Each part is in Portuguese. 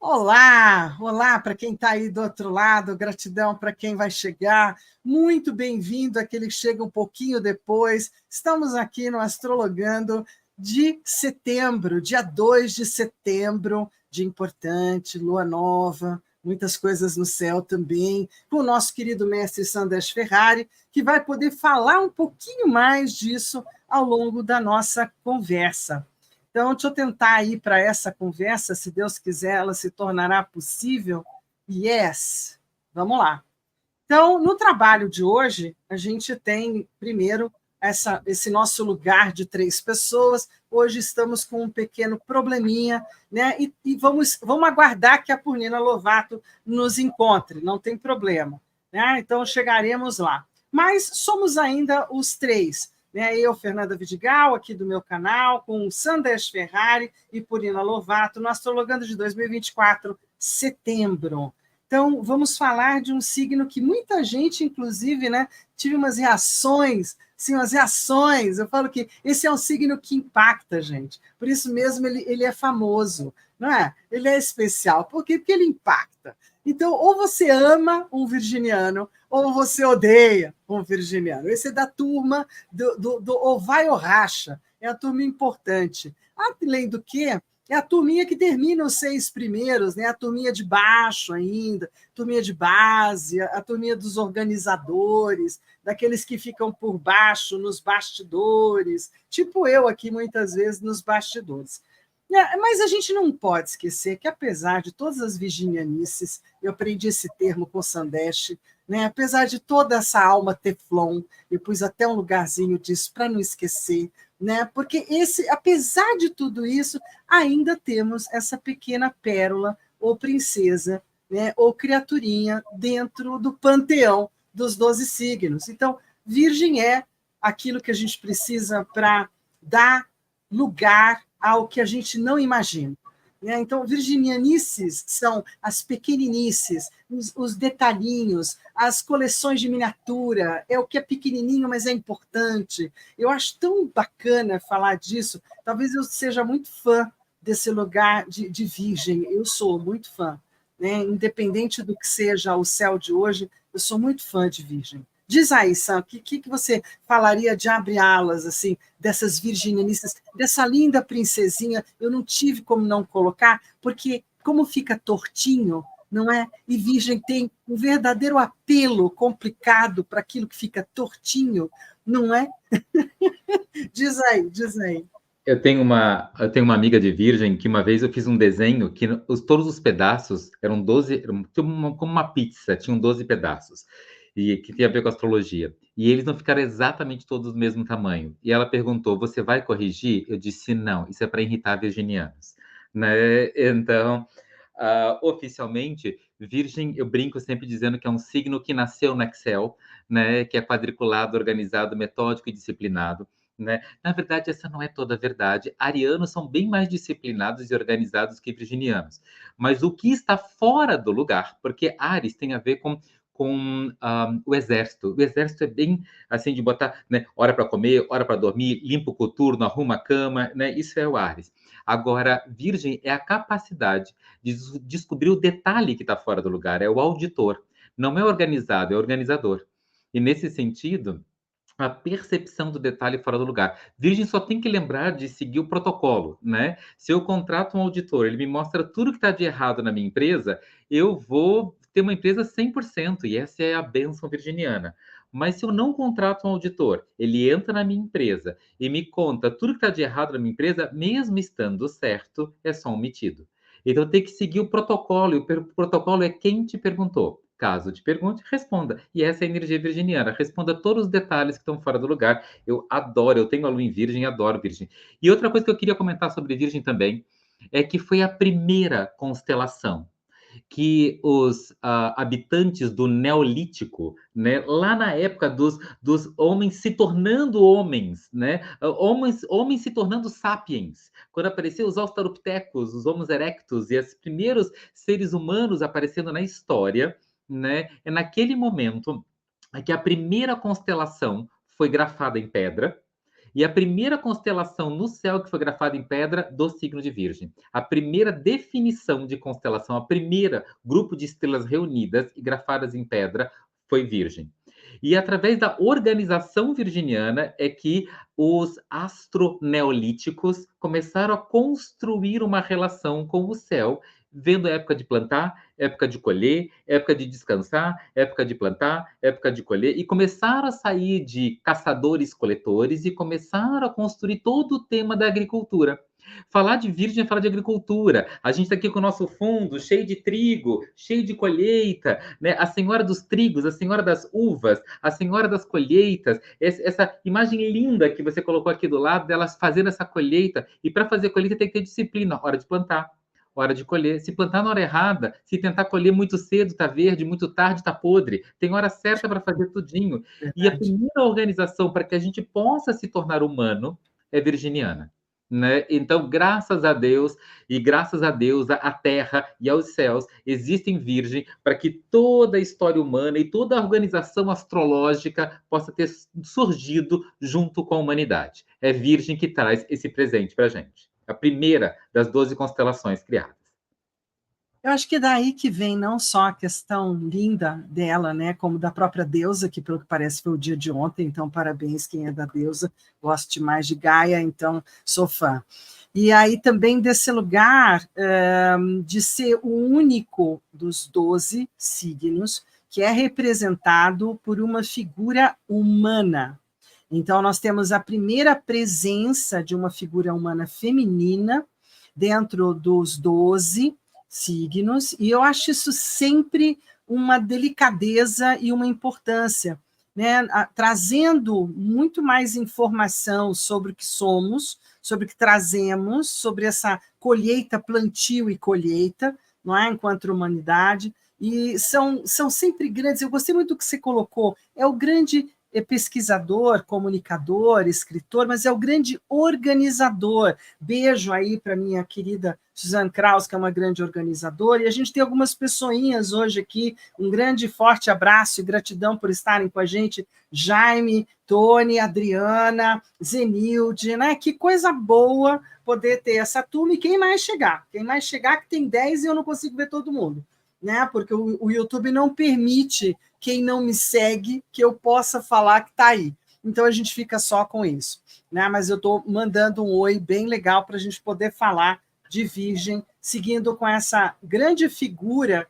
Olá, olá para quem está aí do outro lado, gratidão para quem vai chegar. Muito bem-vindo àquele que chega um pouquinho depois. Estamos aqui no Astrologando de setembro, dia 2 de setembro, dia importante, lua nova, muitas coisas no céu também, com o nosso querido mestre Sanders Ferrari, que vai poder falar um pouquinho mais disso ao longo da nossa conversa. Então, deixa eu tentar ir para essa conversa, se Deus quiser, ela se tornará possível. Yes! Vamos lá. Então, no trabalho de hoje, a gente tem, primeiro, esse nosso lugar de 3 pessoas. Hoje estamos com um pequeno probleminha, né? E vamos aguardar que a Purnina Lovato nos encontre, não tem problema. Né? Então, chegaremos lá. Mas somos ainda os 3. Né? Eu, Fernanda Vidigal, aqui do meu canal, com Sanders Ferrari e Purnina Lovato, no Astrologando de 2024, setembro. Então, vamos falar de um signo que muita gente, inclusive, né, tive umas reações, sim, umas reações. Eu falo que esse é um signo que impacta, gente. Por isso mesmo ele é famoso, não é? Ele é especial. Por quê? Porque ele impacta. Então, ou você ama um virginiano, ou você odeia um virginiano. Esse é da turma do ou vai ou racha. É a turma importante. Além do que, é a turminha que termina os 6 primeiros, né? A turminha de baixo ainda, turminha de base, a turminha dos organizadores, daqueles que ficam por baixo, nos bastidores, tipo eu aqui muitas vezes nos bastidores. Mas a gente não pode esquecer que, apesar de todas as virginianices, eu aprendi esse termo com o Sandeste, né? Apesar de toda essa alma teflon, eu pus até um lugarzinho disso para não esquecer, né? Porque apesar de tudo isso, ainda temos essa pequena pérola ou princesa, né? Ou criaturinha dentro do panteão dos 12 signos. Então, Virgem é aquilo que a gente precisa para dar lugar ao que a gente não imagina. Né? Então, virginianices são as pequeninices, os detalhinhos, as coleções de miniatura, é o que é pequenininho, mas é importante. Eu acho tão bacana falar disso. Talvez eu seja muito fã desse lugar de virgem, eu sou muito fã. Né? Independente do que seja o céu de hoje, eu sou muito fã de virgem. Diz aí, Sam, o que você falaria de abre-alas, assim, dessas virginianistas, dessa linda princesinha? Eu não tive como não colocar, porque como fica tortinho, não é? E virgem tem um verdadeiro apelo complicado para aquilo que fica tortinho, não é? Diz aí, diz aí. Eu tenho uma amiga de virgem que uma vez eu fiz um desenho que todos os pedaços eram 12, como uma pizza, tinham 12 pedaços, e que tinha a ver com astrologia. E eles não ficaram exatamente todos do mesmo tamanho. E ela perguntou: Você vai corrigir? Eu disse: Não, isso é para irritar virginianos. Né? Então, oficialmente, Virgem, eu brinco sempre dizendo que é um signo que nasceu no Excel, né? Que é quadriculado, organizado, metódico e disciplinado. Né? Na verdade, essa não é toda a verdade. Arianos são bem mais disciplinados e organizados que virginianos. Mas o que está fora do lugar, porque Ares tem a ver com o exército. O exército é bem assim de botar, né, hora para comer, hora para dormir, limpa o coturno, arruma a cama, né? Isso é o Ares. Agora, Virgem é a capacidade de descobrir o detalhe que está fora do lugar, é o auditor. Não é organizado, é organizador. E nesse sentido, a percepção do detalhe fora do lugar. Virgem só tem que lembrar de seguir o protocolo, né? Se eu contrato um auditor, ele me mostra tudo que está de errado na minha empresa, eu vou ter uma empresa 100%, e essa é a bênção virginiana. Mas se eu não contrato um auditor, ele entra na minha empresa e me conta tudo que está de errado na minha empresa, mesmo estando certo, é só omitido. Então tem que seguir o protocolo, e o protocolo é quem te perguntou. Caso te pergunte, responda. E essa é a energia virginiana. Responda todos os detalhes que estão fora do lugar. Eu adoro, eu tenho a lua em virgem, adoro virgem. E outra coisa que eu queria comentar sobre virgem também é que foi a primeira constelação que os habitantes do Neolítico, né, lá na época dos homens se tornando homens, né, homens se tornando sapiens, quando apareceram os australopithecus, os Homo erectus e os primeiros seres humanos aparecendo na história, né, é naquele momento que a primeira constelação foi grafada em pedra, E a primeira constelação no céu que foi grafada em pedra do signo de Virgem. A primeira definição de constelação, a primeira grupo de estrelas reunidas e grafadas em pedra foi Virgem. E através da organização virginiana é que os astroneolíticos começaram a construir uma relação com o céu, vendo a época de plantar, época de colher, época de descansar, época de plantar, época de colher, e começaram a sair de caçadores-coletores e começaram a construir todo o tema da agricultura. Falar de Virgem é falar de agricultura. A gente está aqui com o nosso fundo cheio de trigo, cheio de colheita, né? A senhora dos trigos, a senhora das uvas, a senhora das colheitas. Essa imagem linda que você colocou aqui do lado delas fazendo essa colheita. E para fazer colheita tem que ter disciplina, hora de plantar, hora de colher. Se plantar na hora errada, se tentar colher muito cedo, tá verde, muito tarde, tá podre. Tem hora certa para fazer tudinho. E a Verdade. primeira organização para que a gente possa se tornar humano é virginiana. Né? Então, graças a Deus e graças a Deus, a terra e aos céus existem virgem para que toda a história humana e toda a organização astrológica possa ter surgido junto com a humanidade. É virgem que traz esse presente para a gente. A primeira das 12 constelações criadas. Eu acho que é daí que vem não só a questão linda dela, né, como da própria deusa, que pelo que parece foi o dia de ontem, então parabéns quem é da deusa, gosto demais de Gaia, então sou fã. E aí também desse lugar de ser o único dos 12 signos que é representado por uma figura humana. Então nós temos a primeira presença de uma figura humana feminina dentro dos 12 signos, e eu acho isso sempre uma delicadeza e uma importância, né? Trazendo muito mais informação sobre o que somos, sobre o que trazemos, sobre essa colheita, plantio e colheita, não é? Enquanto humanidade, e são sempre grandes. Eu gostei muito do que você colocou, é o grande pesquisador, comunicador, escritor, mas é o grande organizador. Beijo aí para minha querida Suzanne Kraus, que é uma grande organizadora, e a gente tem algumas pessoinhas hoje aqui, um grande forte abraço e gratidão por estarem com a gente, Jaime, Tony, Adriana, Zenilde, né? Que coisa boa poder ter essa turma, e quem mais chegar, que tem 10 e eu não consigo ver todo mundo, né? Porque o YouTube não permite quem não me segue que eu possa falar que está aí. Então a gente fica só com isso, né? Mas eu estou mandando um oi bem legal para a gente poder falar de Virgem, seguindo com essa grande figura.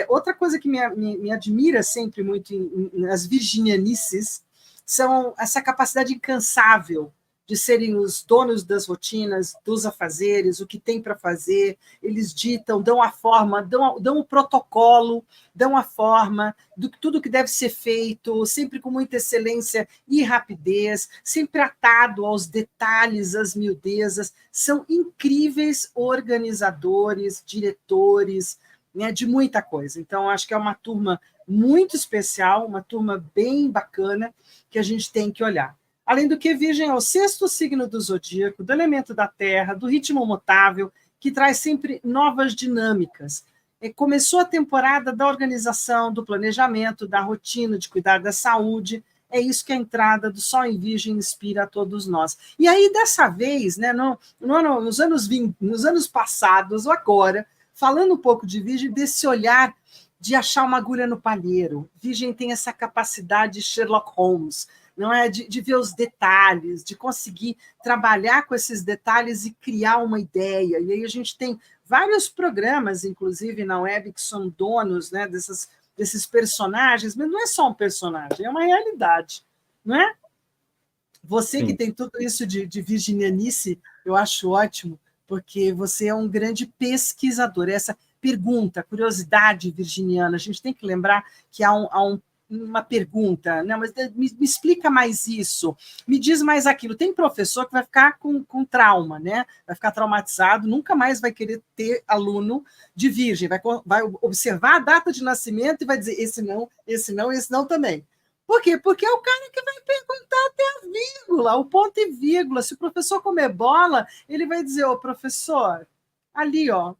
Outra coisa que me admira sempre muito nas virginianices são essa capacidade incansável de serem os donos das rotinas, dos afazeres, o que tem para fazer, eles ditam, dão a forma, dão o protocolo, dão a forma de tudo que deve ser feito, sempre com muita excelência e rapidez, sempre atado aos detalhes, às miudezas. São incríveis organizadores, diretores, né, de muita coisa. Então, acho que é uma turma muito especial, uma turma bem bacana, que a gente tem que olhar. Além do que, Virgem é o 6º signo do zodíaco, do elemento da terra, do ritmo mutável, que traz sempre novas dinâmicas. Começou a temporada da organização, do planejamento, da rotina, de cuidar da saúde. É isso que a entrada do Sol em Virgem inspira a todos nós. E aí, dessa vez, né, nos anos passados, ou agora, falando um pouco de Virgem, desse olhar de achar uma agulha no palheiro. Virgem tem essa capacidade de Sherlock Holmes, não é? De ver os detalhes, de conseguir trabalhar com esses detalhes e criar uma ideia. E aí a gente tem vários programas, inclusive na web, que são donos, né, desses personagens, mas não é só um personagem, é uma realidade, não é? Você que tem tudo isso de virginianice, eu acho ótimo, porque você é um grande pesquisador. Essa pergunta, curiosidade virginiana, a gente tem que lembrar que há uma pergunta, não, mas me explica mais isso, me diz mais aquilo. Tem professor que vai ficar com trauma, né? Vai ficar traumatizado, nunca mais vai querer ter aluno de virgem, vai observar a data de nascimento e vai dizer esse não também. Por quê? Porque é o cara que vai perguntar até a vírgula, o ponto e vírgula. Se o professor comer bola, ele vai dizer, ô professor, ali, ó,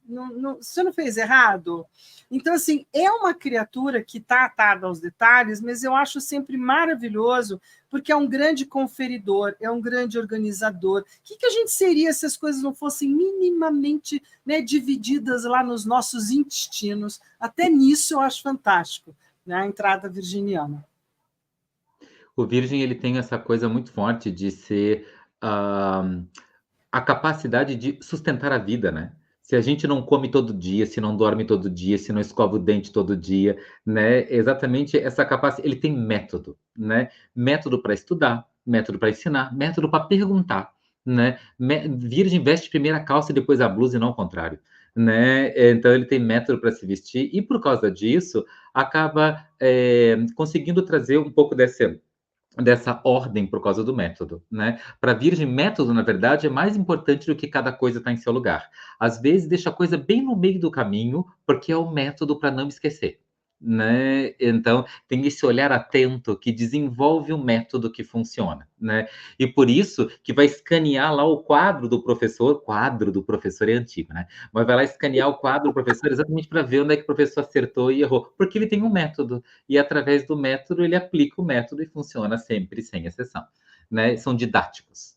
você não fez errado? Então, assim, é uma criatura que está atada aos detalhes, mas eu acho sempre maravilhoso, porque é um grande conferidor, é um grande organizador. O que a gente seria se as coisas não fossem minimamente, né, divididas lá nos nossos intestinos? Até nisso eu acho fantástico, né, a entrada virginiana. O Virgem ele tem essa coisa muito forte de ser a capacidade de sustentar a vida, né? Se a gente não come todo dia, se não dorme todo dia, se não escova o dente todo dia, né? Exatamente essa capacidade. Ele tem método, né? Método para estudar, método para ensinar, método para perguntar, né? Virgem veste primeiro a calça e depois a blusa e não o contrário, né? Então ele tem método para se vestir e por causa disso acaba conseguindo trazer um pouco dessa ordem por causa do método, né? Para a Virgem, método, na verdade, é mais importante do que cada coisa está em seu lugar. Às vezes, deixa a coisa bem no meio do caminho, porque é o método para não esquecer, né? Então, tem esse olhar atento que desenvolve um método que funciona, né? E por isso que vai escanear lá o quadro do professor é antigo, né? Mas vai lá escanear o quadro do professor exatamente para ver onde é que o professor acertou e errou, porque ele tem um método e através do método ele aplica o método e funciona sempre, sem exceção. Né? São didáticos.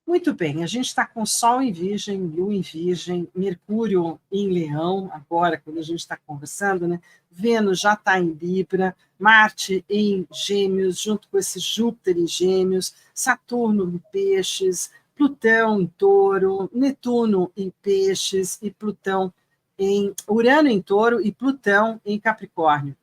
Muito bem, a gente está com Sol em Virgem, Lua em Virgem, Mercúrio em Leão, agora, quando a gente está conversando, né? Vênus já está em Libra, Marte em Gêmeos, junto com esse Júpiter em Gêmeos, Saturno em Peixes, Plutão em Touro, Netuno em Peixes e Plutão em Urano em Touro e Plutão em Capricórnio.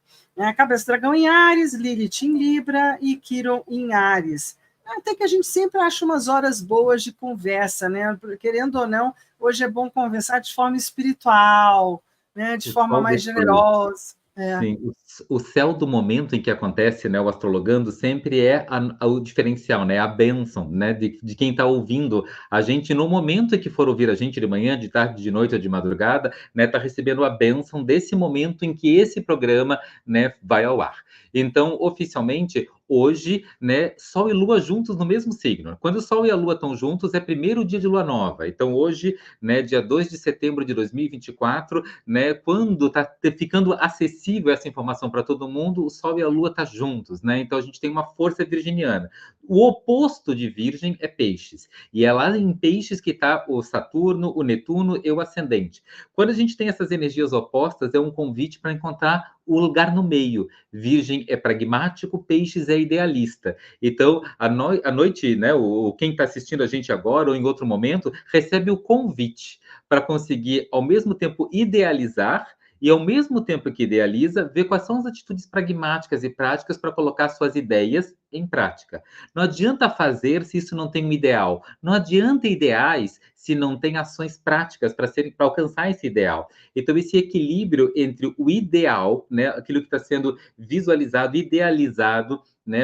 Cabeça Dragão em Áries, Lilith em Libra e Quiron em Áries. Até que a gente sempre acha umas horas boas de conversa, né? Querendo ou não, hoje é bom conversar de forma espiritual, né? De O forma sol mais depois. generosa. Sim, o céu do momento em que acontece, né, o astrologando, sempre é o diferencial, né, a bênção, né, de quem está ouvindo a gente no momento em que for ouvir a gente de manhã, de tarde, de noite ou de madrugada, né, está recebendo a bênção desse momento em que esse programa, né, vai ao ar. Então, oficialmente, hoje, né, Sol e Lua juntos no mesmo signo. Quando o Sol e a Lua estão juntos, é primeiro dia de Lua Nova. Então, hoje, né, dia 2 de setembro de 2024, né, quando está ficando acessível essa informação para todo mundo, o Sol e a Lua estão juntos, né? Então a gente tem uma força virginiana. O oposto de Virgem é Peixes, e é lá em Peixes que está o Saturno, o Netuno e o ascendente. Quando a gente tem essas energias opostas, é um convite para encontrar o lugar no meio. Virgem é pragmático, Peixes é idealista. Então, à noite, né, quem está assistindo a gente agora ou em outro momento, recebe o convite para conseguir, ao mesmo tempo, idealizar e, ao mesmo tempo que idealiza, ver quais são as atitudes pragmáticas e práticas para colocar suas ideias em prática. Não adianta fazer se isso não tem um ideal. Não adianta ideais se não tem ações práticas para alcançar esse ideal. Então, esse equilíbrio entre o ideal, né, aquilo que está sendo visualizado, idealizado, né,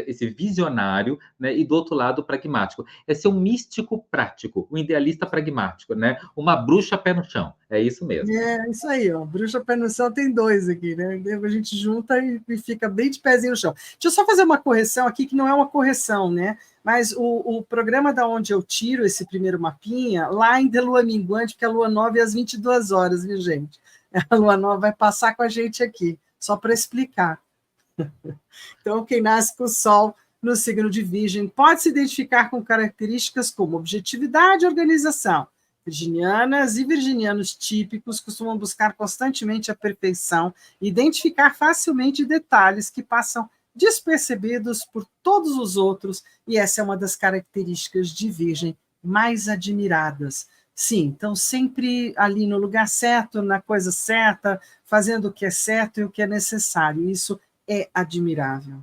esse visionário, né, e do outro lado o pragmático. É ser um místico prático, um idealista pragmático, né? Uma bruxa pé no chão. É isso mesmo. É isso aí, ó. Bruxa pé no chão tem dois aqui, né? A gente junta e fica bem de pezinho no chão. Deixa eu só fazer uma correção aqui, que não é uma correção, né? Mas o programa da onde eu tiro esse primeiro mapinha, lá em The Lua Minguante, porque a Lua Nova é às 22 horas, viu, gente? A Lua Nova vai passar com a gente aqui, só para explicar. Então, quem nasce com o Sol no signo de Virgem pode se identificar com características como objetividade e organização. Virginianas e virginianos típicos costumam buscar constantemente a perfeição e identificar facilmente detalhes que passam despercebidos por todos os outros, e essa é uma das características de Virgem mais admiradas. Sim, então sempre ali no lugar certo, na coisa certa, fazendo o que é certo e o que é necessário. Isso é admirável.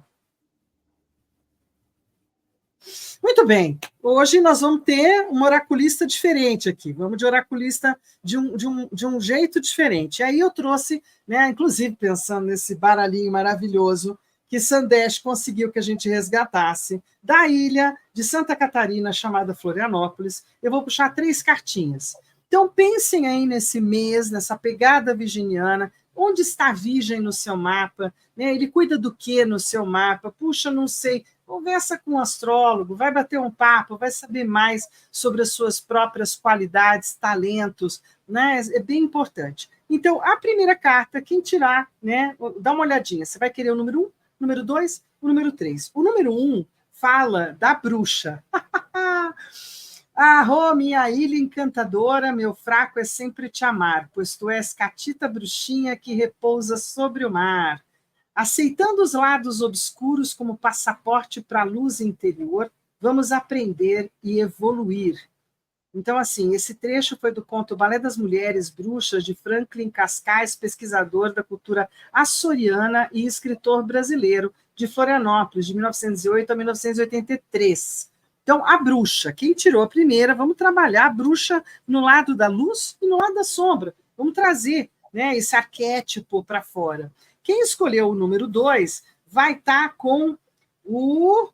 Muito bem, hoje nós vamos ter uma oraculista diferente aqui, vamos de oraculista de um jeito diferente. Aí eu trouxe, né, inclusive pensando nesse baralhinho maravilhoso que Sandesh conseguiu que a gente resgatasse, da ilha de Santa Catarina, chamada Florianópolis. Eu vou puxar 3 cartinhas. Então pensem aí nesse mês, nessa pegada virginiana. Onde está a Virgem no seu mapa? Né? Ele cuida do que no seu mapa? Puxa, não sei. conversa com um astrólogo, vai bater um papo, vai saber mais sobre as suas próprias qualidades, talentos, né? É bem importante. Então, a primeira carta, quem tirar, né? Dá uma olhadinha. Você vai querer o número 1, o número 2, o número 3. O número 1 fala da bruxa. Ah, minha ilha encantadora, meu fraco é sempre te amar, pois tu és catita bruxinha que repousa sobre o mar. Aceitando os lados obscuros como passaporte para a luz interior, vamos aprender e evoluir. Então, assim, esse trecho foi do conto Balé das Mulheres Bruxas, de Franklin Cascais, pesquisador da cultura açoriana e escritor brasileiro, de Florianópolis, de 1908 a 1983. Então, a bruxa, quem tirou a primeira, vamos trabalhar a bruxa no lado da luz e no lado da sombra. Vamos trazer, né, esse arquétipo para fora. Quem escolheu o número 2 vai estar com o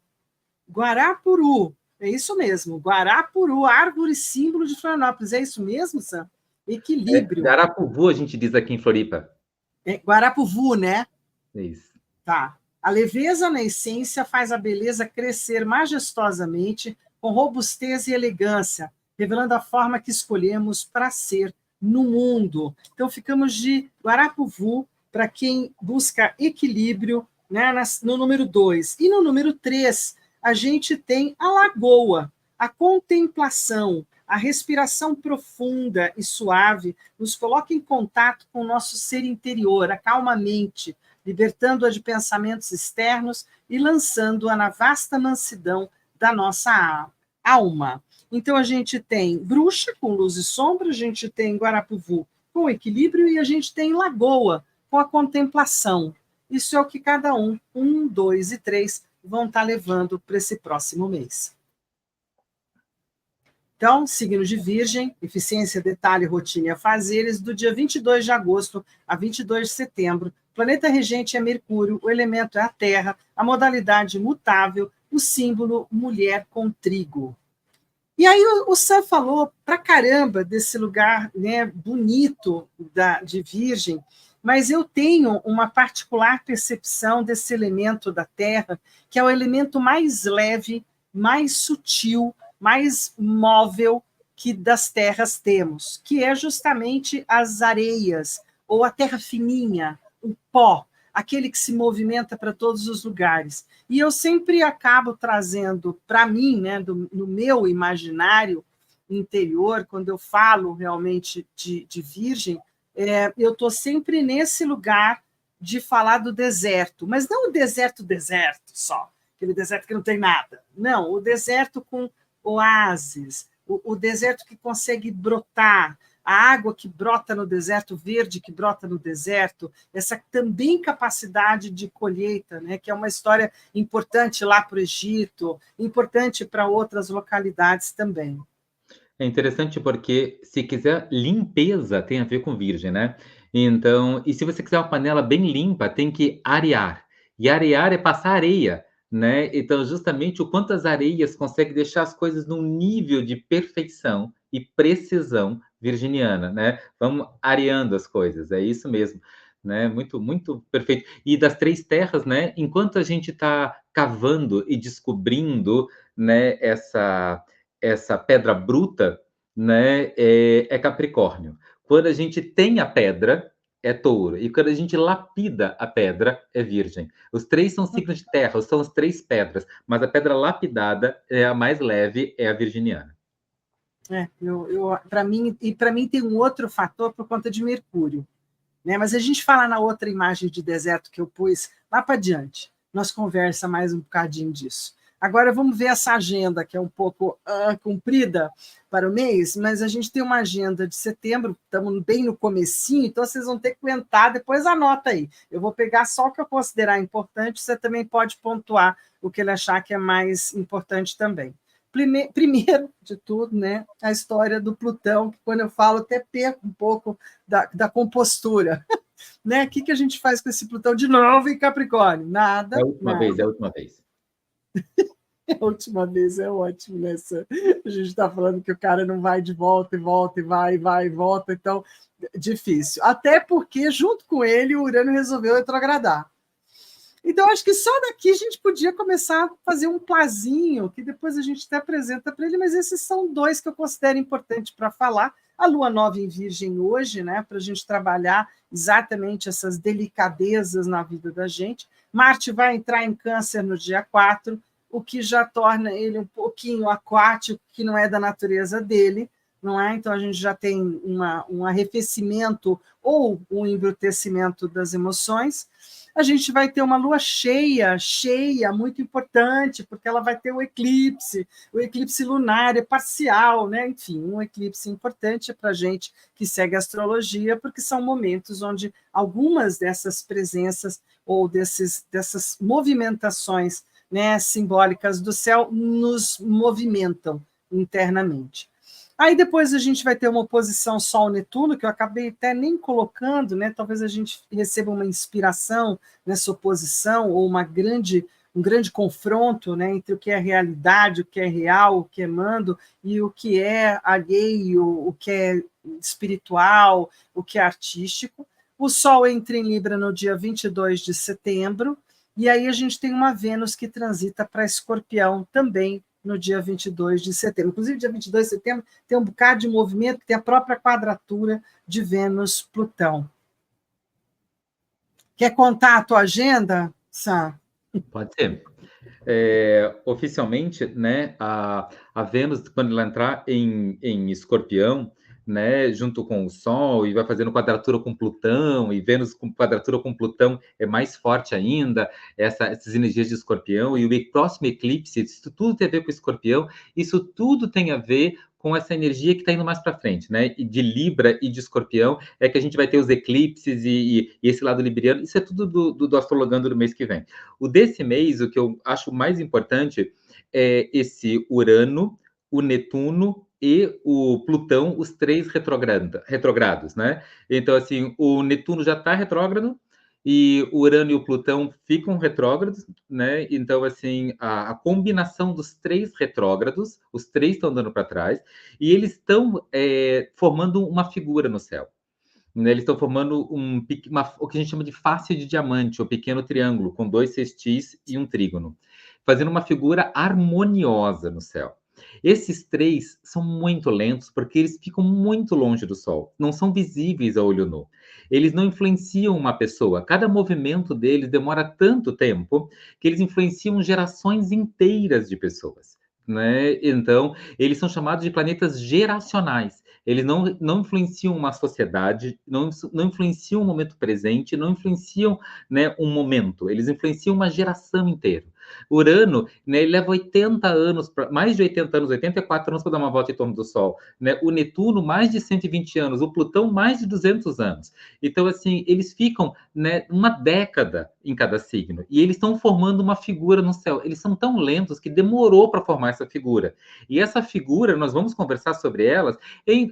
Guarapuru. É isso mesmo, Guarapuru, árvore símbolo de Florianópolis. É isso mesmo, Sam? Equilíbrio. Garapuvu, a gente diz aqui em Floripa. Guarapuvu, né? É isso. Tá. A leveza na essência faz a beleza crescer majestosamente, com robustez e elegância, revelando a forma que escolhemos para ser no mundo. Então, ficamos de Guarapuvu para quem busca equilíbrio, né, no número 2. E no número 3, a gente tem a lagoa, a contemplação, a respiração profunda e suave nos coloca em contato com o nosso ser interior, acalma a mente, libertando-a de pensamentos externos e lançando-a na vasta mansidão da nossa alma. Então, a gente tem bruxa com luz e sombra, a gente tem Guarapuvu com equilíbrio e a gente tem lagoa com a contemplação. Isso é o que cada um, 1, 2 e 3, vão estar levando para esse próximo mês. Então, signo de Virgem, eficiência, detalhe, rotina e afazeres, do dia 22 de agosto a 22 de setembro. Planeta regente é Mercúrio, o elemento é a Terra, a modalidade mutável, o símbolo mulher com trigo. E aí o Sam falou pra caramba desse lugar, né, bonito de Virgem, mas eu tenho uma particular percepção desse elemento da Terra, que é o elemento mais leve, mais sutil, mais móvel que das terras temos, que é justamente as areias, ou a terra fininha, o pó, aquele que se movimenta para todos os lugares. E eu sempre acabo trazendo para mim, né, no meu imaginário interior, quando eu falo realmente de Virgem, eu estou sempre nesse lugar de falar do deserto, mas não o deserto só, aquele deserto que não tem nada. Não, o deserto com oásis, o deserto que consegue brotar, a água que brota no deserto, verde que brota no deserto, essa também capacidade de colheita, né, que é uma história importante lá para o Egito, importante para outras localidades também. É interessante porque, se quiser, limpeza tem a ver com virgem, né? Então, e se você quiser uma panela bem limpa, tem que arear. E arear é passar areia, né? Então, justamente o quanto as areias conseguem deixar as coisas num nível de perfeição e precisão virginiana, né? Vamos areando as coisas, é isso mesmo, né? Muito, muito perfeito. E das três terras, né? Enquanto a gente está cavando e descobrindo, né, essa pedra bruta, né, é Capricórnio. Quando a gente tem a pedra, é Touro. E quando a gente lapida a pedra, é Virgem. Os três são signos de terra, são as três pedras, mas a pedra lapidada é a mais leve, é a virginiana. Para mim tem um outro fator por conta de Mercúrio, né? Mas a gente fala na outra imagem de deserto que eu pus lá para diante. Nós conversa mais um bocadinho disso. Agora vamos ver essa agenda, que é um pouco comprida para o mês, mas a gente tem uma agenda de setembro, estamos bem no comecinho, então vocês vão ter que aguentar, depois anota aí. Eu vou pegar só o que eu considerar importante, você também pode pontuar o que ele achar que é mais importante também. Primeiro de tudo, né, a história do Plutão, que quando eu falo até perco um pouco da compostura. Né? O que a gente faz com esse Plutão de novo em Capricórnio? Nada. É a última vez, é a última vez. A última vez é ótimo, né? A gente está falando que o cara não vai de volta e volta, e vai e volta, então difícil. Até porque, junto com ele, o Urano resolveu retrogradar. Então, acho que só daqui a gente podia começar a fazer um plazinho, que depois a gente até apresenta para ele, mas esses são dois que eu considero importantes para falar. A Lua Nova em Virgem hoje, né, para a gente trabalhar exatamente essas delicadezas na vida da gente. Marte vai entrar em Câncer no dia 4, o que já torna ele um pouquinho aquático, que não é da natureza dele, não é? Então, a gente já tem um arrefecimento ou um embrutecimento das emoções. A gente vai ter uma lua cheia, muito importante, porque ela vai ter o eclipse lunar é parcial, né? Enfim, um eclipse importante para a gente que segue a astrologia, porque são momentos onde algumas dessas presenças ou dessas movimentações, né, simbólicas do céu nos movimentam internamente. Aí depois a gente vai ter uma oposição Sol-Netuno, que eu acabei até nem colocando, né? Talvez a gente receba uma inspiração nessa oposição, ou um grande confronto, né, entre o que é realidade, o que é real, o que é mando, e o que é alheio, o que é espiritual, o que é artístico. O Sol entra em Libra no dia 22 de setembro, e aí a gente tem uma Vênus que transita para Escorpião também no dia 22 de setembro. Inclusive, dia 22 de setembro tem um bocado de movimento, que tem a própria quadratura de Vênus-Plutão. Quer contar a tua agenda, Sam? Pode ser. Oficialmente, né, a Vênus, quando ela entrar em Escorpião, né, junto com o Sol, e vai fazendo quadratura com Plutão, e Vênus com quadratura com Plutão é mais forte ainda, essas energias de Escorpião, e o próximo eclipse, isso tudo tem a ver com Escorpião, isso tudo tem a ver com essa energia que está indo mais para frente, né? E de Libra e de Escorpião, é que a gente vai ter os eclipses e esse lado libriano, isso é tudo do Astrologando do mês que vem. O desse mês, o que eu acho mais importante é esse Urano, o Netuno e o Plutão, os três retrogrados, né? Então, assim, o Netuno já está retrógrado, e o Urano e o Plutão ficam retrógrados, né? Então, assim, a combinação dos três retrógrados, os três estão dando para trás, e eles estão formando uma figura no céu. Né? Eles estão formando o que a gente chama de face de diamante, ou pequeno triângulo, com 2 sextis e um trígono, fazendo uma figura harmoniosa no céu. Esses três são muito lentos porque eles ficam muito longe do Sol, não são visíveis a olho nu. Eles não influenciam uma pessoa. Cada movimento deles demora tanto tempo que eles influenciam gerações inteiras de pessoas. Né? Então, eles são chamados de planetas geracionais. Eles não influenciam uma sociedade, não influenciam o momento presente, não influenciam, né, um momento. Eles influenciam uma geração inteira. Urano, né, ele leva 80 anos, mais de 80 anos, 84 anos para dar uma volta em torno do Sol. Né? O Netuno, mais de 120 anos. O Plutão, mais de 200 anos. Então, assim, eles ficam, né, uma década em cada signo. E eles estão formando uma figura no céu. Eles são tão lentos que demorou para formar essa figura. E essa figura, nós vamos conversar sobre elas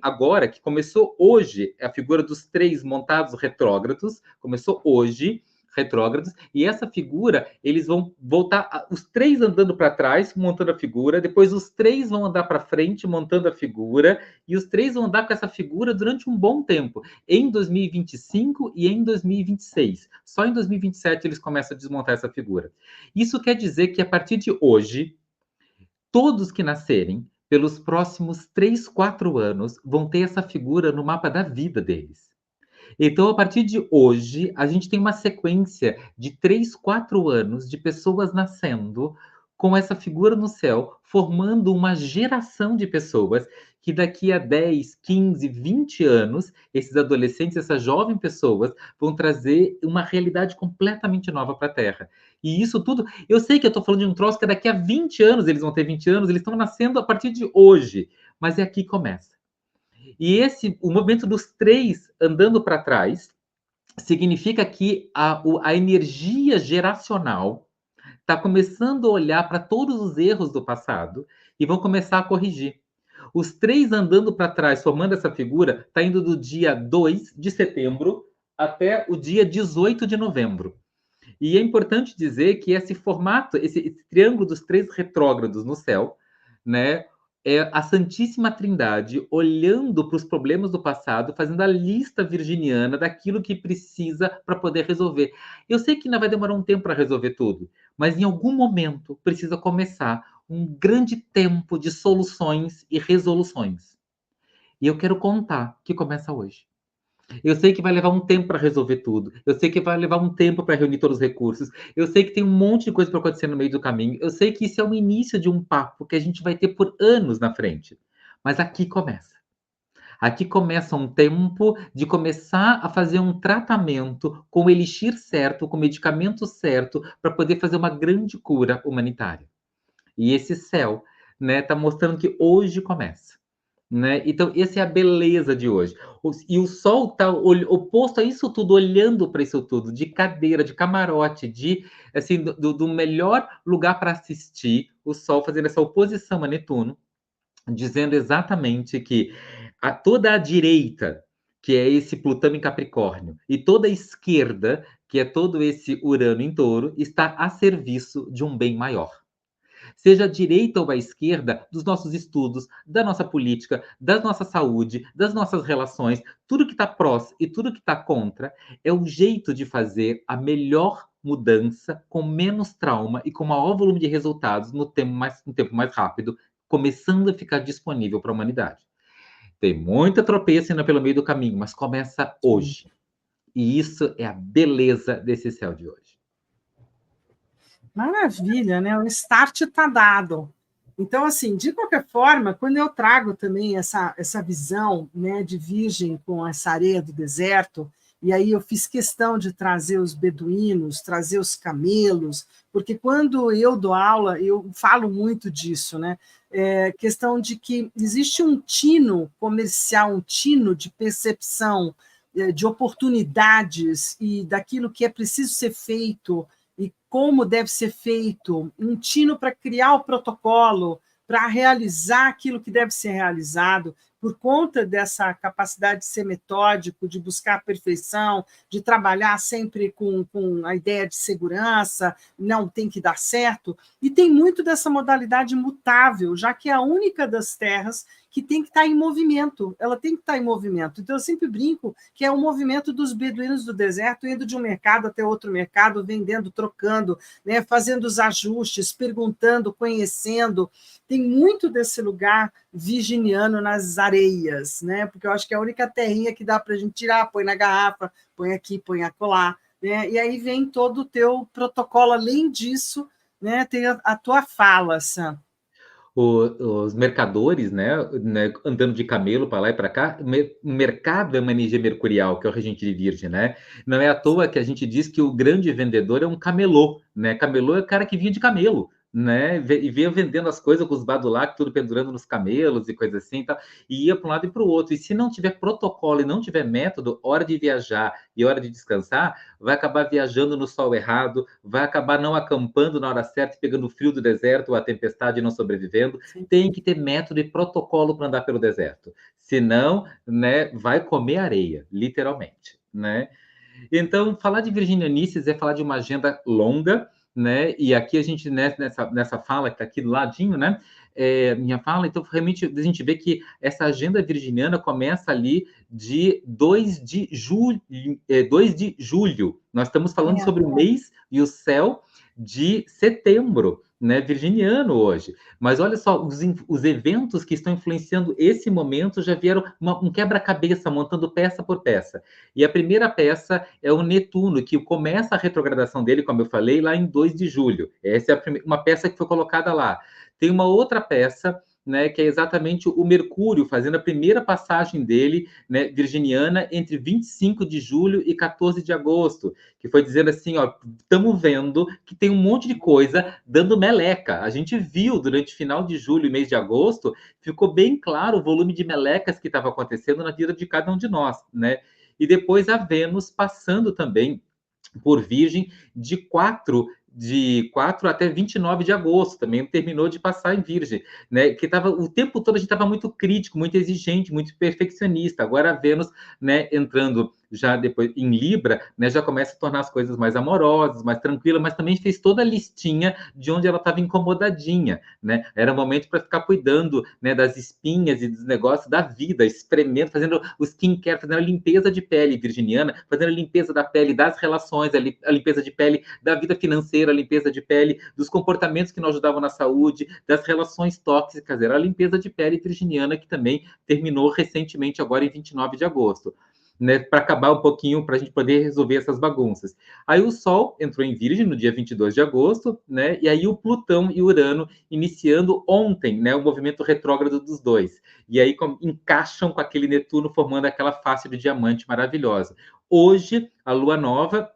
agora, que começou hoje, a figura dos três montados retrógrados, começou hoje, retrógrados, e essa figura, eles vão voltar, os três andando para trás, montando a figura, depois os três vão andar para frente, montando a figura, e os três vão andar com essa figura durante um bom tempo, em 2025 e em 2026. Só em 2027 eles começam a desmontar essa figura. Isso quer dizer que a partir de hoje, todos que nascerem pelos próximos 3, 4 anos vão ter essa figura no mapa da vida deles. Então, a partir de hoje, a gente tem uma sequência de 3, 4 anos de pessoas nascendo com essa figura no céu, formando uma geração de pessoas que daqui a 10, 15, 20 anos, esses adolescentes, essas jovens pessoas, vão trazer uma realidade completamente nova para a Terra. E isso tudo, eu sei que eu estou falando de um troço que daqui a 20 anos, eles vão ter 20 anos, eles estão nascendo a partir de hoje, mas é aqui que começa. E o movimento dos três andando para trás significa que a energia geracional está começando a olhar para todos os erros do passado e vão começar a corrigir. Os três andando para trás, formando essa figura, está indo do dia 2 de setembro até o dia 18 de novembro. E é importante dizer que esse formato, esse triângulo dos três retrógrados no céu, né, é a Santíssima Trindade olhando para os problemas do passado, fazendo a lista virginiana daquilo que precisa para poder resolver. Eu sei que ainda vai demorar um tempo para resolver tudo, mas em algum momento precisa começar um grande tempo de soluções e resoluções. E eu quero contar que começa hoje. Eu sei que vai levar um tempo para resolver tudo. Eu sei que vai levar um tempo para reunir todos os recursos. Eu sei que tem um monte de coisa para acontecer no meio do caminho. Eu sei que isso é o início de um papo que a gente vai ter por anos na frente. Mas aqui começa. Aqui começa um tempo de começar a fazer um tratamento com o elixir certo, com o medicamento certo, para poder fazer uma grande cura humanitária. E esse céu, né, tá mostrando que hoje começa. Né? Então, essa é a beleza de hoje. E o sol está oposto a isso tudo, olhando para isso tudo, de cadeira, de camarote, de assim, do melhor lugar para assistir, o sol fazendo essa oposição a Netuno, dizendo exatamente que toda a direita, que é esse Plutão em Capricórnio, e toda a esquerda, que é todo esse Urano em Touro, está a serviço de um bem maior, seja à direita ou à esquerda, dos nossos estudos, da nossa política, da nossa saúde, das nossas relações, tudo que está prós e tudo que está contra, é o jeito de fazer a melhor mudança com menos trauma e com maior volume de resultados no tempo mais rápido, começando a ficar disponível para a humanidade. Tem muita tropeça ainda pelo meio do caminho, mas começa hoje. E isso é a beleza desse céu de hoje. Maravilha, né? O start está dado. Então, assim, de qualquer forma, quando eu trago também essa visão, né, de Virgem com essa areia do deserto, e aí eu fiz questão de trazer os beduínos, trazer os camelos, porque quando eu dou aula, eu falo muito disso, né? Questão de que existe um tino comercial, um tino de percepção de oportunidades e daquilo que é preciso ser feito e como deve ser feito, um tino para criar o protocolo, para realizar aquilo que deve ser realizado, por conta dessa capacidade de ser metódico, de buscar a perfeição, de trabalhar sempre com a ideia de segurança, não tem que dar certo, e tem muito dessa modalidade mutável, já que é a única das terras que tem que estar em movimento, ela tem que estar em movimento. Então, eu sempre brinco que é o movimento dos beduínos do deserto, indo de um mercado até outro mercado, vendendo, trocando, né, fazendo os ajustes, perguntando, conhecendo. Tem muito desse lugar virginiano nas areias, né? Porque eu acho que é a única terrinha que dá para a gente tirar, põe na garrafa, põe aqui, põe acolá, né? E aí vem todo o teu protocolo. Além disso, né, tem a tua fala, Sam. Os mercadores, né, andando de camelo para lá e para cá, o mercado é uma energia mercurial, que é o regente de Virgem, né? Não é à toa que a gente diz que o grande vendedor é um camelô, né? Camelô é o cara que vinha de camelo, né? E vinha vendendo as coisas com os badulaques, tudo pendurando nos camelos e coisa assim, e tal, e ia para um lado e para o outro. E se não tiver protocolo e não tiver método, hora de viajar e hora de descansar, vai acabar viajando no sol errado, vai acabar não acampando na hora certa, pegando o frio do deserto ou a tempestade e não sobrevivendo. Sim. Tem que ter método e protocolo para andar pelo deserto. Senão, né, vai comer areia, literalmente, né? Então, falar de virginianices é falar de uma agenda longa, né? E aqui a gente, nessa fala que está aqui do ladinho, né? Minha fala, então realmente a gente vê que essa agenda virginiana começa ali de 2 de julho, 2 de julho. Nós estamos falando sobre o mês e o céu de setembro, né, virginiano hoje. Mas olha só, os eventos que estão influenciando esse momento já vieram um quebra-cabeça, montando peça por peça. E a primeira peça é o Netuno, que começa a retrogradação dele, como eu falei, lá em 2 de julho. Essa é uma peça que foi colocada lá. Tem uma outra peça, né, que é exatamente o Mercúrio, fazendo a primeira passagem dele, né, virginiana, entre 25 de julho e 14 de agosto, que foi dizendo assim, ó, estamos vendo que tem um monte de coisa dando meleca. A gente viu durante o final de julho e mês de agosto, ficou bem claro o volume de melecas que estava acontecendo na vida de cada um de nós, né? E depois a Vênus passando também por Virgem de 4 até 29 de agosto, também terminou de passar em Virgem, né? Que tava o tempo todo a gente estava muito crítico, muito exigente, muito perfeccionista. Agora a Vênus, né, entrando já depois em Libra, né, já começa a tornar as coisas mais amorosas, mais tranquilas, mas também fez toda a listinha de onde ela estava incomodadinha, né? Era um momento para ficar cuidando, né, das espinhas e dos negócios da vida, espremendo, fazendo o skincare, fazendo a limpeza de pele virginiana, fazendo a limpeza da pele das relações, a limpeza de pele da vida financeira, a limpeza de pele dos comportamentos que não ajudavam na saúde, das relações tóxicas, era a limpeza de pele virginiana que também terminou recentemente, agora em 29 de agosto. Né, para acabar um pouquinho, para a gente poder resolver essas bagunças. Aí o Sol entrou em Virgem no dia 22 de agosto, né, e aí o Plutão e Urano iniciando ontem, né, o movimento retrógrado dos dois. E aí encaixam com aquele Netuno, formando aquela face de diamante maravilhosa. Hoje, a Lua Nova,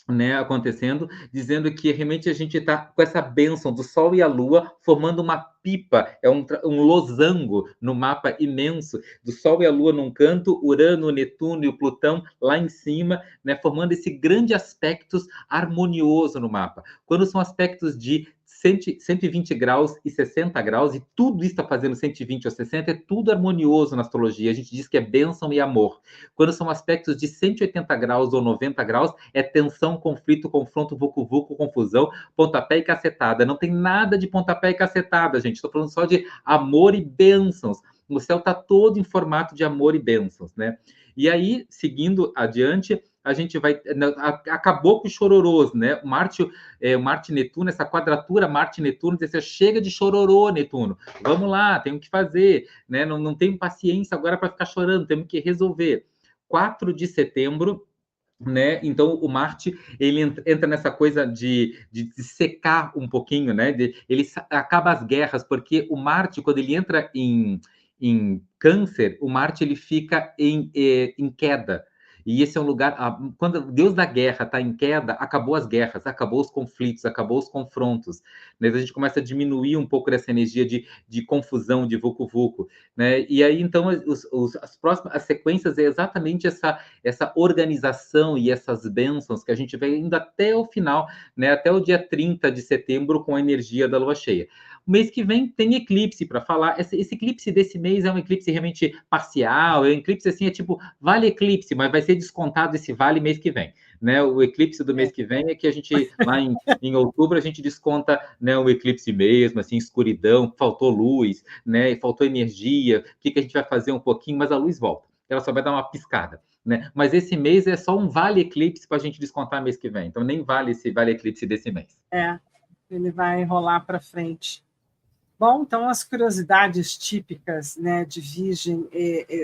né, acontecendo, dizendo que realmente a gente está com essa bênção do Sol e a Lua formando uma pipa, é um losango no mapa imenso, do Sol e a Lua num canto, Urano, Netuno e o Plutão lá em cima, né, formando esse grande aspecto harmonioso no mapa. Quando são aspectos de 120 graus e 60 graus, e tudo isso está fazendo 120 ou 60, é tudo harmonioso na astrologia. A gente diz que é bênção e amor. Quando são aspectos de 180 graus ou 90 graus, é tensão, conflito, confronto, vucu-vucu, confusão, pontapé e cacetada. Não tem nada de pontapé e cacetada, gente. Estou falando só de amor e bênçãos. O céu está todo em formato de amor e bênçãos, né? E aí, seguindo adiante, a gente vai... Acabou com os chororôs, né? Marte Netuno, essa quadratura Marte-Netuno, você chega de chororô, Netuno. Vamos lá, tem o que fazer, né? Não tenho paciência agora para ficar chorando, temos que resolver. 4 de setembro, né? Então o Marte ele entra nessa coisa de secar um pouquinho, né? Ele acaba as guerras, porque o Marte, quando ele entra em Câncer, o Marte ele fica em queda. E esse é um lugar. Quando o Deus da guerra está em queda, acabou as guerras, acabou os conflitos, acabou os confrontos. Né? A gente começa a diminuir um pouco dessa energia de confusão, de vucu-vucu. Né? E aí, então, as sequências é exatamente essa organização e essas bênçãos que a gente vai indo até o final, né? Até o dia 30 de setembro, com a energia da lua cheia. O mês que vem tem eclipse para falar. Esse eclipse desse mês é um eclipse realmente parcial, é um eclipse assim, é tipo, vale eclipse, mas vai ser descontado esse vale mês que vem. Né? O eclipse do mês que vem é que a gente, lá em outubro, a gente desconta, né, o eclipse mesmo, assim, escuridão, faltou luz, né, faltou energia, o que a gente vai fazer um pouquinho, mas a luz volta. Ela só vai dar uma piscada. Né? Mas esse mês é só um vale eclipse para a gente descontar mês que vem. Então nem vale esse vale eclipse desse mês. Ele vai rolar para frente. Bom, então as curiosidades típicas, né, de Virgem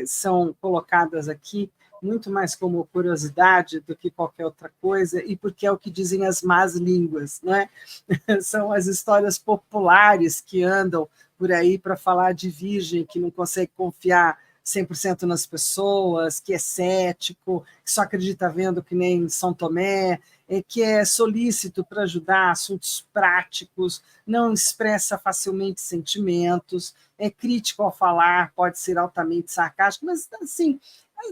são colocadas aqui muito mais como curiosidade do que qualquer outra coisa, e porque é o que dizem as más línguas, né? São as histórias populares que andam por aí para falar de Virgem, que não consegue confiar 100% nas pessoas, que é cético, que só acredita vendo que nem São Tomé, que é solícito para ajudar assuntos práticos, não expressa facilmente sentimentos, é crítico ao falar, pode ser altamente sarcástico, mas assim,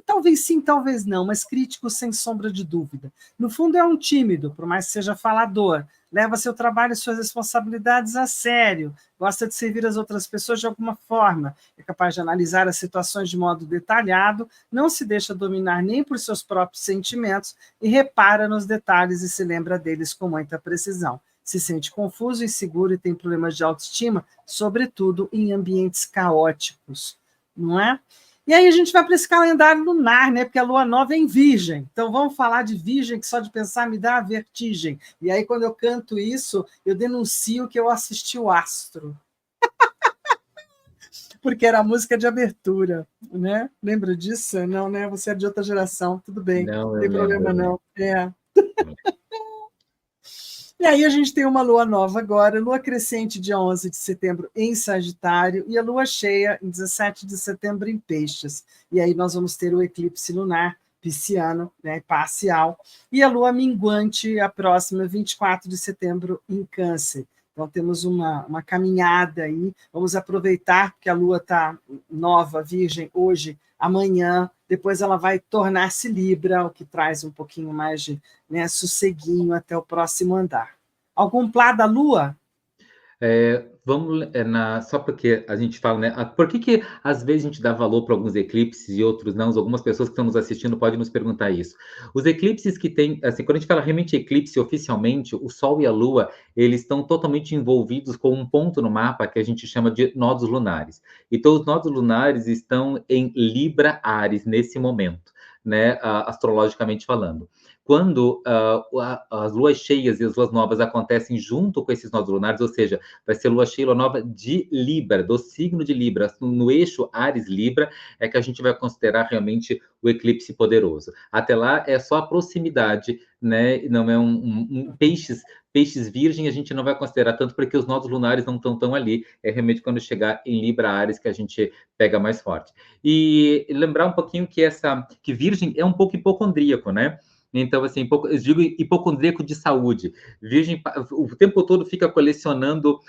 talvez sim, talvez não, mas crítico sem sombra de dúvida. No fundo é um tímido, por mais que seja falador, leva seu trabalho e suas responsabilidades a sério, gosta de servir as outras pessoas de alguma forma, é capaz de analisar as situações de modo detalhado, não se deixa dominar nem por seus próprios sentimentos e repara nos detalhes e se lembra deles com muita precisão. Se sente confuso, inseguro e tem problemas de autoestima, sobretudo em ambientes caóticos, não é? E aí a gente vai para esse calendário lunar, né? Porque a lua nova é em Virgem. Então vamos falar de Virgem, que só de pensar me dá vertigem. E aí, quando eu canto isso, eu denuncio que eu assisti o astro. Porque era a música de abertura, né? Lembra disso? Não, né? Você é de outra geração, tudo bem, Não, não eu tem problema lembro. não. E aí a gente tem uma lua nova agora, lua crescente dia 11 de setembro em Sagitário e a lua cheia em 17 de setembro em Peixes. E aí nós vamos ter o eclipse lunar pisciano, né, parcial, e a lua minguante a próxima 24 de setembro em Câncer. Então temos uma caminhada aí, vamos aproveitar que a lua está nova, virgem, hoje, amanhã, depois ela vai tornar-se Libra, o que traz um pouquinho mais de, né, sosseguinho até o próximo andar. Algum plá da lua? Só porque a gente fala, né? Por que às vezes a gente dá valor para alguns eclipses e outros não? Algumas pessoas que estão nos assistindo podem nos perguntar isso. Os eclipses que tem, assim, quando a gente fala realmente eclipse oficialmente, o Sol e a Lua, eles estão totalmente envolvidos com um ponto no mapa que a gente chama de nodos lunares. Então, os nodos lunares estão em Libra Áries nesse momento, né? Astrologicamente falando. Quando as luas cheias e as luas novas acontecem junto com esses nodos lunares, ou seja, vai ser lua cheia e lua nova de Libra, do signo de Libra, no eixo Áries-Libra, é que a gente vai considerar realmente o eclipse poderoso. Até lá é só a proximidade, né? Não é peixes virgem, a gente não vai considerar tanto porque os nodos lunares não estão tão ali. É realmente quando chegar em Libra Áries que a gente pega mais forte. E lembrar um pouquinho que virgem é um pouco hipocondríaco, né? Então, assim, eu digo hipocondríaco de saúde. Virgem, o tempo todo fica colecionando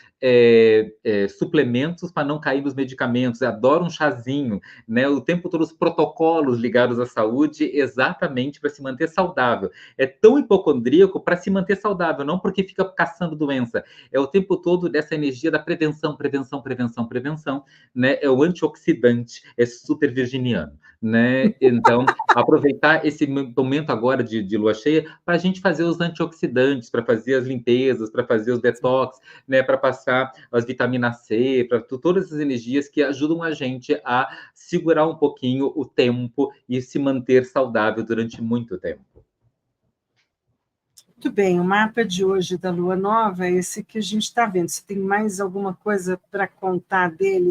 suplementos para não cair nos medicamentos. Adora um chazinho, né? O tempo todo os protocolos ligados à saúde, exatamente para se manter saudável. É tão hipocondríaco para se manter saudável, não porque fica caçando doença. É o tempo todo dessa energia da prevenção, prevenção, prevenção, prevenção, né? É o antioxidante, é super virginiano, né? Então, aproveitar esse momento agora de lua cheia para a gente fazer os antioxidantes, para fazer as limpezas, para fazer os detox, né, para passar as vitaminas C, para todas essas energias que ajudam a gente a segurar um pouquinho o tempo e se manter saudável durante muito tempo. Muito bem, o mapa de hoje da Lua Nova é esse que a gente está vendo. Você tem mais alguma coisa para contar dele,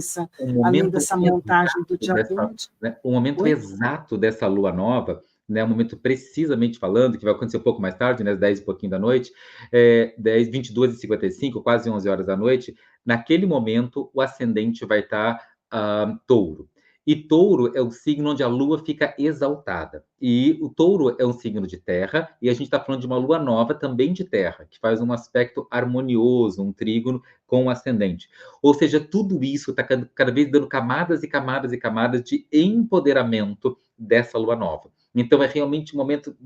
além dessa montagem do dia 20? Né, o momento exato dessa lua nova, né, o momento precisamente falando, que vai acontecer um pouco mais tarde, né, às 10 e pouquinho da noite, 22h55, quase 11 horas da noite, naquele momento o ascendente vai estar touro. E touro é o signo onde a lua fica exaltada. E o touro é um signo de terra, e a gente está falando de uma lua nova também de terra, que faz um aspecto harmonioso, um trígono com o ascendente. Ou seja, tudo isso está cada vez dando camadas e camadas e camadas de empoderamento dessa lua nova. Então, é realmente um momento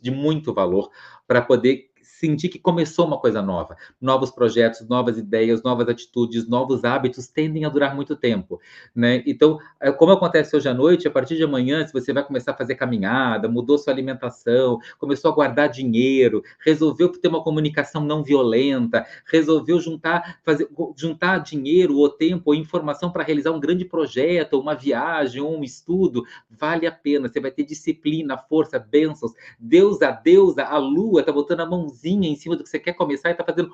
de muito valor para poder sentir que começou uma coisa nova. Novos projetos, novas ideias, novas atitudes, novos hábitos tendem a durar muito tempo, né? Então, como acontece hoje à noite, a partir de amanhã, se você vai começar a fazer caminhada, mudou sua alimentação, começou a guardar dinheiro, resolveu ter uma comunicação não violenta, resolveu juntar dinheiro ou tempo ou informação para realizar um grande projeto, uma viagem, um estudo, vale a pena. Você vai ter disciplina, força, bênçãos. Deusa, a lua está botando a mãozinha em cima do que você quer começar e está fazendo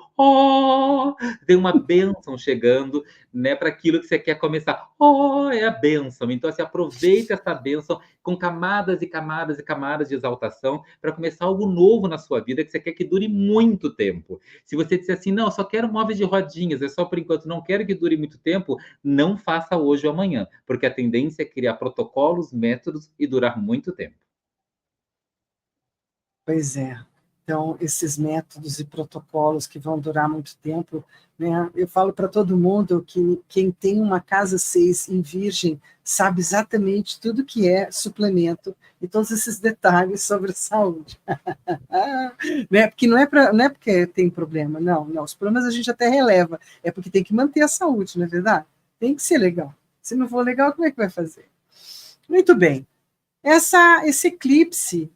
tem uma bênção chegando, né, para aquilo que você quer começar. É a bênção. Então, assim, aproveita essa bênção com camadas e camadas e camadas de exaltação para começar algo novo na sua vida que você quer que dure muito tempo. Se você disser assim, não, eu só quero móveis de rodinhas, é só por enquanto, não quero que dure muito tempo, não faça hoje ou amanhã, porque a tendência é criar protocolos, métodos e durar muito tempo. Pois é. Então, esses métodos e protocolos que vão durar muito tempo, né? Eu falo para todo mundo que quem tem uma casa 6 em Virgem sabe exatamente tudo que é suplemento e todos esses detalhes sobre saúde. Né? Porque não é porque tem problema, não. Os problemas a gente até releva, é porque tem que manter a saúde, não é verdade? Tem que ser legal. Se não for legal, como é que vai fazer? Muito bem. Esse eclipse,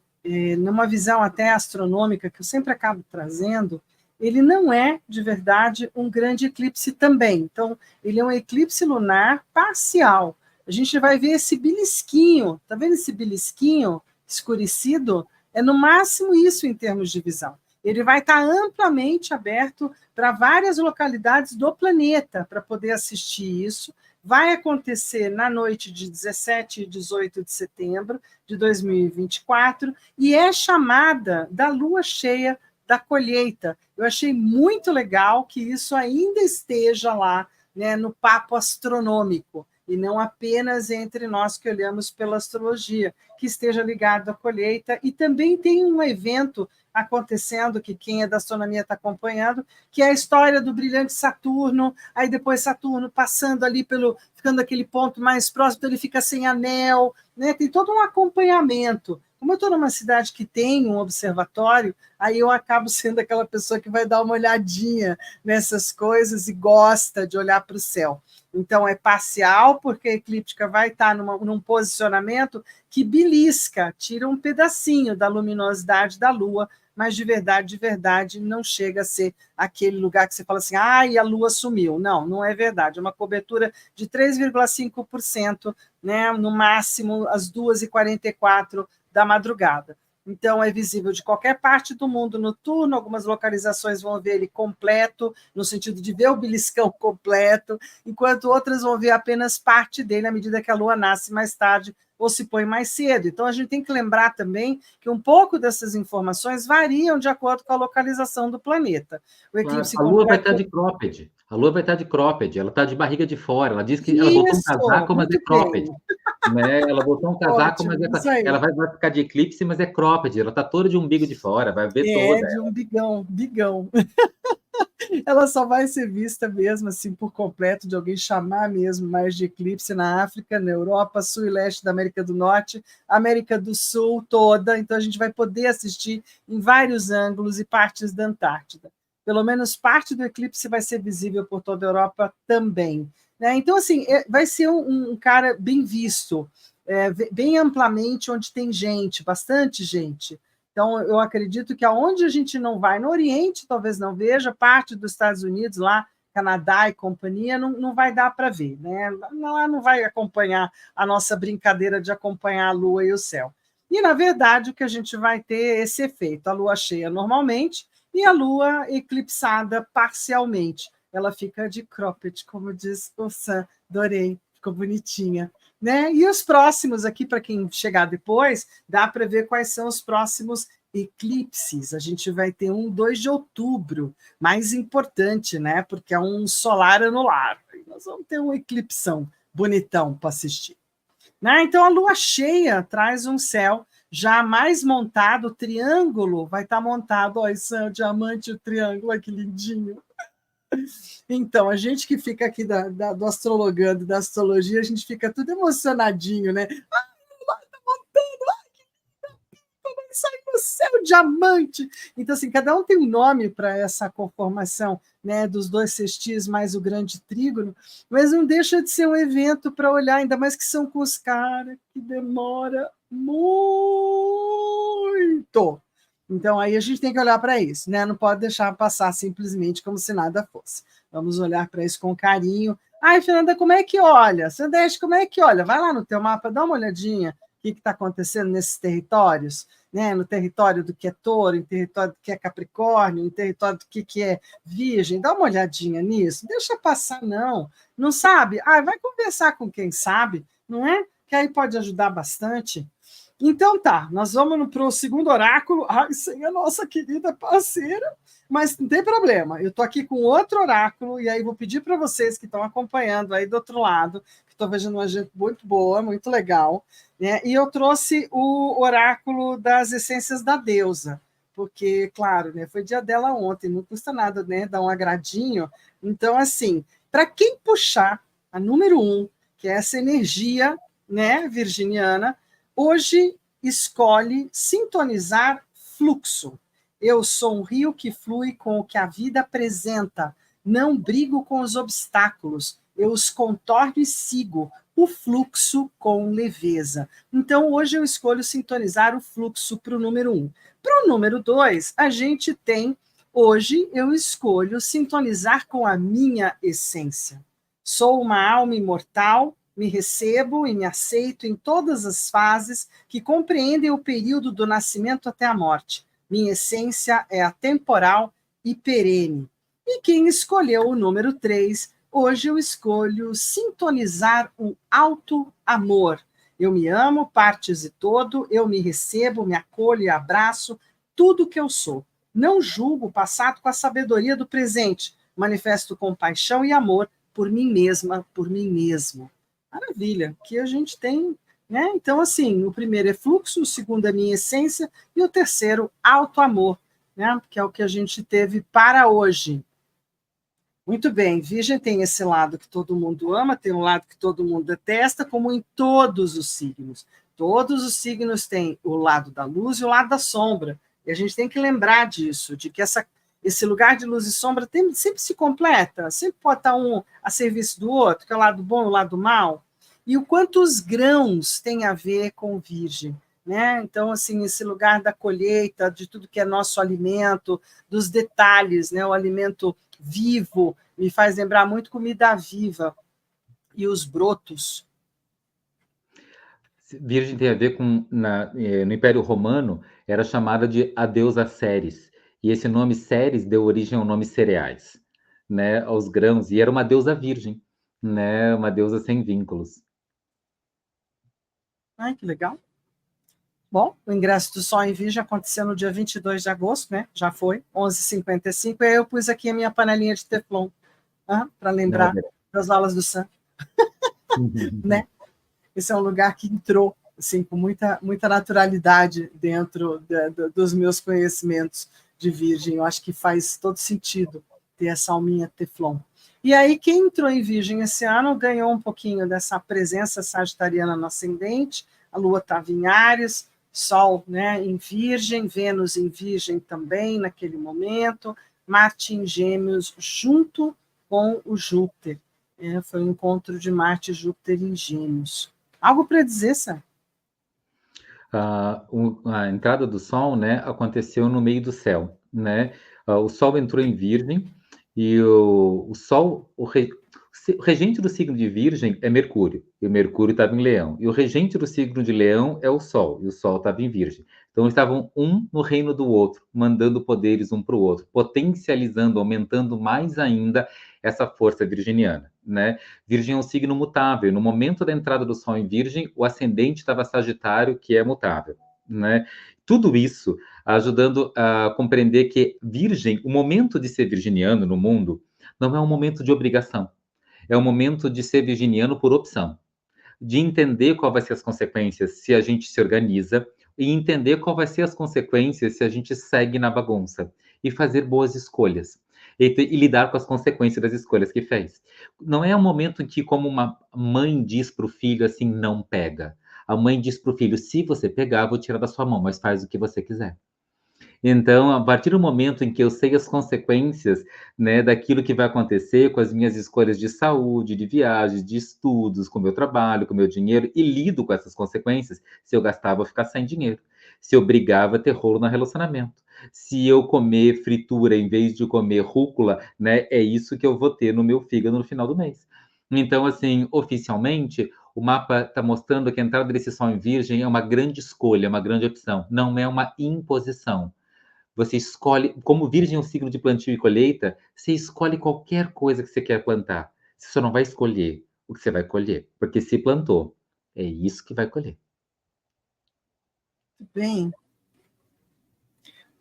numa visão até astronômica, que eu sempre acabo trazendo, ele não é, de verdade, um grande eclipse também. Então, ele é um eclipse lunar parcial. A gente vai ver esse belisquinho, tá vendo esse belisquinho escurecido? É no máximo isso em termos de visão. Ele vai estar amplamente aberto para várias localidades do planeta para poder assistir isso. Vai acontecer na noite de 17 e 18 de setembro de 2024 e é chamada da lua cheia da colheita. Eu achei muito legal que isso ainda esteja lá, né, no papo astronômico, e não apenas entre nós que olhamos pela astrologia, que esteja ligado à colheita. E também tem um evento acontecendo, que quem é da astronomia está acompanhando, que é a história do brilhante Saturno, aí depois Saturno passando ali ficando aquele ponto mais próximo, então ele fica sem anel, né? Tem todo um acompanhamento Como eu estou numa cidade que tem um observatório, aí eu acabo sendo aquela pessoa que vai dar uma olhadinha nessas coisas e gosta de olhar para o céu. Então, é parcial, porque a eclíptica vai estar num posicionamento que belisca, tira um pedacinho da luminosidade da Lua, mas de verdade, não chega a ser aquele lugar que você fala assim, e a Lua sumiu. Não, não é verdade. É uma cobertura de 3,5%, né, no máximo às 2h44 da madrugada. Então, é visível de qualquer parte do mundo noturno, algumas localizações vão ver ele completo, no sentido de ver o beliscão completo, enquanto outras vão ver apenas parte dele à medida que a Lua nasce mais tarde ou se põe mais cedo. Então, a gente tem que lembrar também que um pouco dessas informações variam de acordo com a localização do planeta. O Claro, eclipse a Lua vai estar completo... de cropped. A Lua vai estar de cropped, ela está de barriga de fora. Ela diz que ela botou um Isso, casaco, mas é muito bem. cropped. Né? Ela botou um casaco, mas Ótimo, isso aí. ela vai ficar de eclipse, mas é cropped. Ela está toda de umbigo de fora, vai ver É, toda. de um bigão. Ela só vai ser vista mesmo assim por completo, de alguém chamar mesmo mais de eclipse na África, na Europa, sul e leste da América do Norte, América do Sul toda. Então a gente vai poder assistir em vários ângulos e partes da Antártida. Pelo menos parte do eclipse vai ser visível por toda a Europa também. Né? Então, assim, vai ser um cara bem visto, bem amplamente, onde tem gente, bastante gente. Então, eu acredito que aonde a gente não vai, no Oriente, talvez não veja, parte dos Estados Unidos, lá, Canadá e companhia, não vai dar para ver. Né? Lá não vai acompanhar a nossa brincadeira de acompanhar a Lua e o céu. E, na verdade, o que a gente vai ter é esse efeito: a Lua cheia normalmente e a Lua eclipsada parcialmente. Ela fica de cropped, como diz o Sam, adorei, ficou bonitinha. Né? E os próximos aqui, para quem chegar depois, dá para ver quais são os próximos eclipses. A gente vai ter um 2 de outubro, mais importante, né? Porque é um solar anular. Nós vamos ter um eclipsão bonitão para assistir. Né? Então, a lua cheia traz um céu já mais montado, o triângulo vai estar montado. Olha, esse é o diamante, o triângulo, olha que lindinho. Então, a gente que fica aqui do astrologando, da astrologia, a gente fica tudo emocionadinho, né? Tá montando, vai sair no céu, diamante. Então, assim, cada um tem um nome para essa conformação, né, dos dois sextis mais o grande trígono, mas não deixa de ser um evento para olhar, ainda mais que são com os caras, que demora muito. Então, aí a gente tem que olhar para isso, né? Não pode deixar passar simplesmente como se nada fosse. Vamos olhar para isso com carinho. Ai, Fernanda, como é que olha? Sandeste, como é que olha? Vai lá no teu mapa, dá uma olhadinha o que está acontecendo nesses territórios, né? No território do que é touro, em território do que é capricórnio, em território do que é virgem. Dá uma olhadinha nisso. Deixa passar, não. Não sabe? Vai conversar com quem sabe, não é? Que aí pode ajudar bastante. Então tá, nós vamos para o segundo oráculo, sem a nossa querida parceira, mas não tem problema, eu estou aqui com outro oráculo, e aí vou pedir para vocês que estão acompanhando aí do outro lado, que estou vendo uma gente muito boa, muito legal, né? E eu trouxe o oráculo das essências da deusa, porque, claro, né, foi dia dela ontem, não custa nada, né, dar um agradinho. Então, assim, para quem puxar a número 1, que é essa energia, né, virginiana, hoje escolhe sintonizar fluxo. Eu sou um rio que flui com o que a vida apresenta. Não brigo com os obstáculos. Eu os contorno e sigo o fluxo com leveza. Então, hoje eu escolho sintonizar o fluxo para o número 1. Para o número 2, a gente tem... Hoje eu escolho sintonizar com a minha essência. Sou uma alma imortal, me recebo e me aceito em todas as fases que compreendem o período do nascimento até a morte. Minha essência é atemporal e perene. E quem escolheu o número 3, hoje eu escolho sintonizar o alto amor. Eu me amo, partes e todo, eu me recebo, me acolho e abraço tudo que eu sou. Não julgo o passado com a sabedoria do presente. Manifesto compaixão e amor por mim mesma, por mim mesmo. Maravilha, que a gente tem, né? Então, assim, o primeiro é fluxo, o segundo é minha essência, e o terceiro, alto amor, né? Que é o que a gente teve para hoje. Muito bem, Virgem tem esse lado que todo mundo ama, tem um lado que todo mundo detesta, como em todos os signos. Todos os signos têm o lado da luz e o lado da sombra. E a gente tem que lembrar disso, de que esse lugar de luz e sombra sempre se completa, sempre pode estar um a serviço do outro, que é o lado bom e o lado mal. E o quanto os grãos têm a ver com o Virgem. Né? Então, assim, esse lugar da colheita, de tudo que é nosso alimento, dos detalhes, né? O alimento vivo, me faz lembrar muito comida viva, e os brotos. Virgem tem a ver com, no Império Romano, era chamada de a deusa Ceres. E esse nome Ceres deu origem ao nome cereais, né, aos grãos. E era uma deusa virgem, né, uma deusa sem vínculos. Ai, que legal. Bom, o ingresso do Sol em Virgem aconteceu no dia 22 de agosto, né? Já foi, 11h55, e aí eu pus aqui a minha panelinha de Teflon, para lembrar das aulas do Sam. Né? Esse é um lugar que entrou assim, com muita naturalidade dentro dos meus conhecimentos de Virgem. Eu acho que faz todo sentido ter essa alminha Teflon. E aí, quem entrou em Virgem esse ano ganhou um pouquinho dessa presença sagitariana no ascendente. A Lua estava em Áries, Sol, né, em Virgem, Vênus em Virgem também naquele momento, Marte em Gêmeos junto com o Júpiter. Foi um encontro de Marte e Júpiter em Gêmeos. Algo para dizer, Sam? A entrada do Sol, né, aconteceu no meio do céu, né? O Sol entrou em Virgem e o Sol, o regente do signo de Virgem é Mercúrio, e o Mercúrio estava em Leão. E o regente do signo de Leão é o Sol, e o Sol estava em Virgem. Então, eles estavam um no reino do outro, mandando poderes um para o outro, potencializando, aumentando mais ainda essa força virginiana, né? Virgem é um signo mutável. No momento da entrada do Sol em Virgem, o ascendente estava Sagitário, que é mutável, né? Tudo isso ajudando a compreender que Virgem, o momento de ser virginiano no mundo, não é um momento de obrigação. É um momento de ser virginiano por opção, de entender qual vai ser as consequências se a gente se organiza e entender qual vai ser as consequências se a gente segue na bagunça e fazer boas escolhas e lidar com as consequências das escolhas que fez. Não é um momento em que, como uma mãe diz para o filho assim, não pega. A mãe diz para o filho, se você pegar, vou tirar da sua mão, mas faz o que você quiser. Então, a partir do momento em que eu sei as consequências, né, daquilo que vai acontecer com as minhas escolhas de saúde, de viagem, de estudos, com o meu trabalho, com o meu dinheiro, e lido com essas consequências, se eu gastar, vou ficar sem dinheiro. Se eu brigar, vai ter rolo no relacionamento. Se eu comer fritura em vez de comer rúcula, né, é isso que eu vou ter no meu fígado no final do mês. Então, assim, oficialmente, o mapa está mostrando que a entrada desse Sol em Virgem é uma grande escolha, uma grande opção, não é uma imposição. Você escolhe, como Virgem é um signo de plantio e colheita, você escolhe qualquer coisa que você quer plantar. Você só não vai escolher o que você vai colher, porque se plantou, é isso que vai colher. Bem,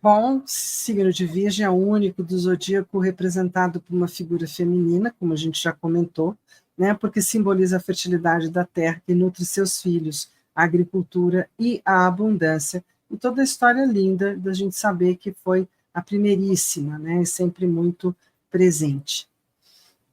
bom, signo de Virgem é o único do zodíaco representado por uma figura feminina, como a gente já comentou, né, porque simboliza a fertilidade da terra que nutre seus filhos, a agricultura e a abundância. E toda a história linda da gente saber que foi a primeiríssima, né, sempre muito presente.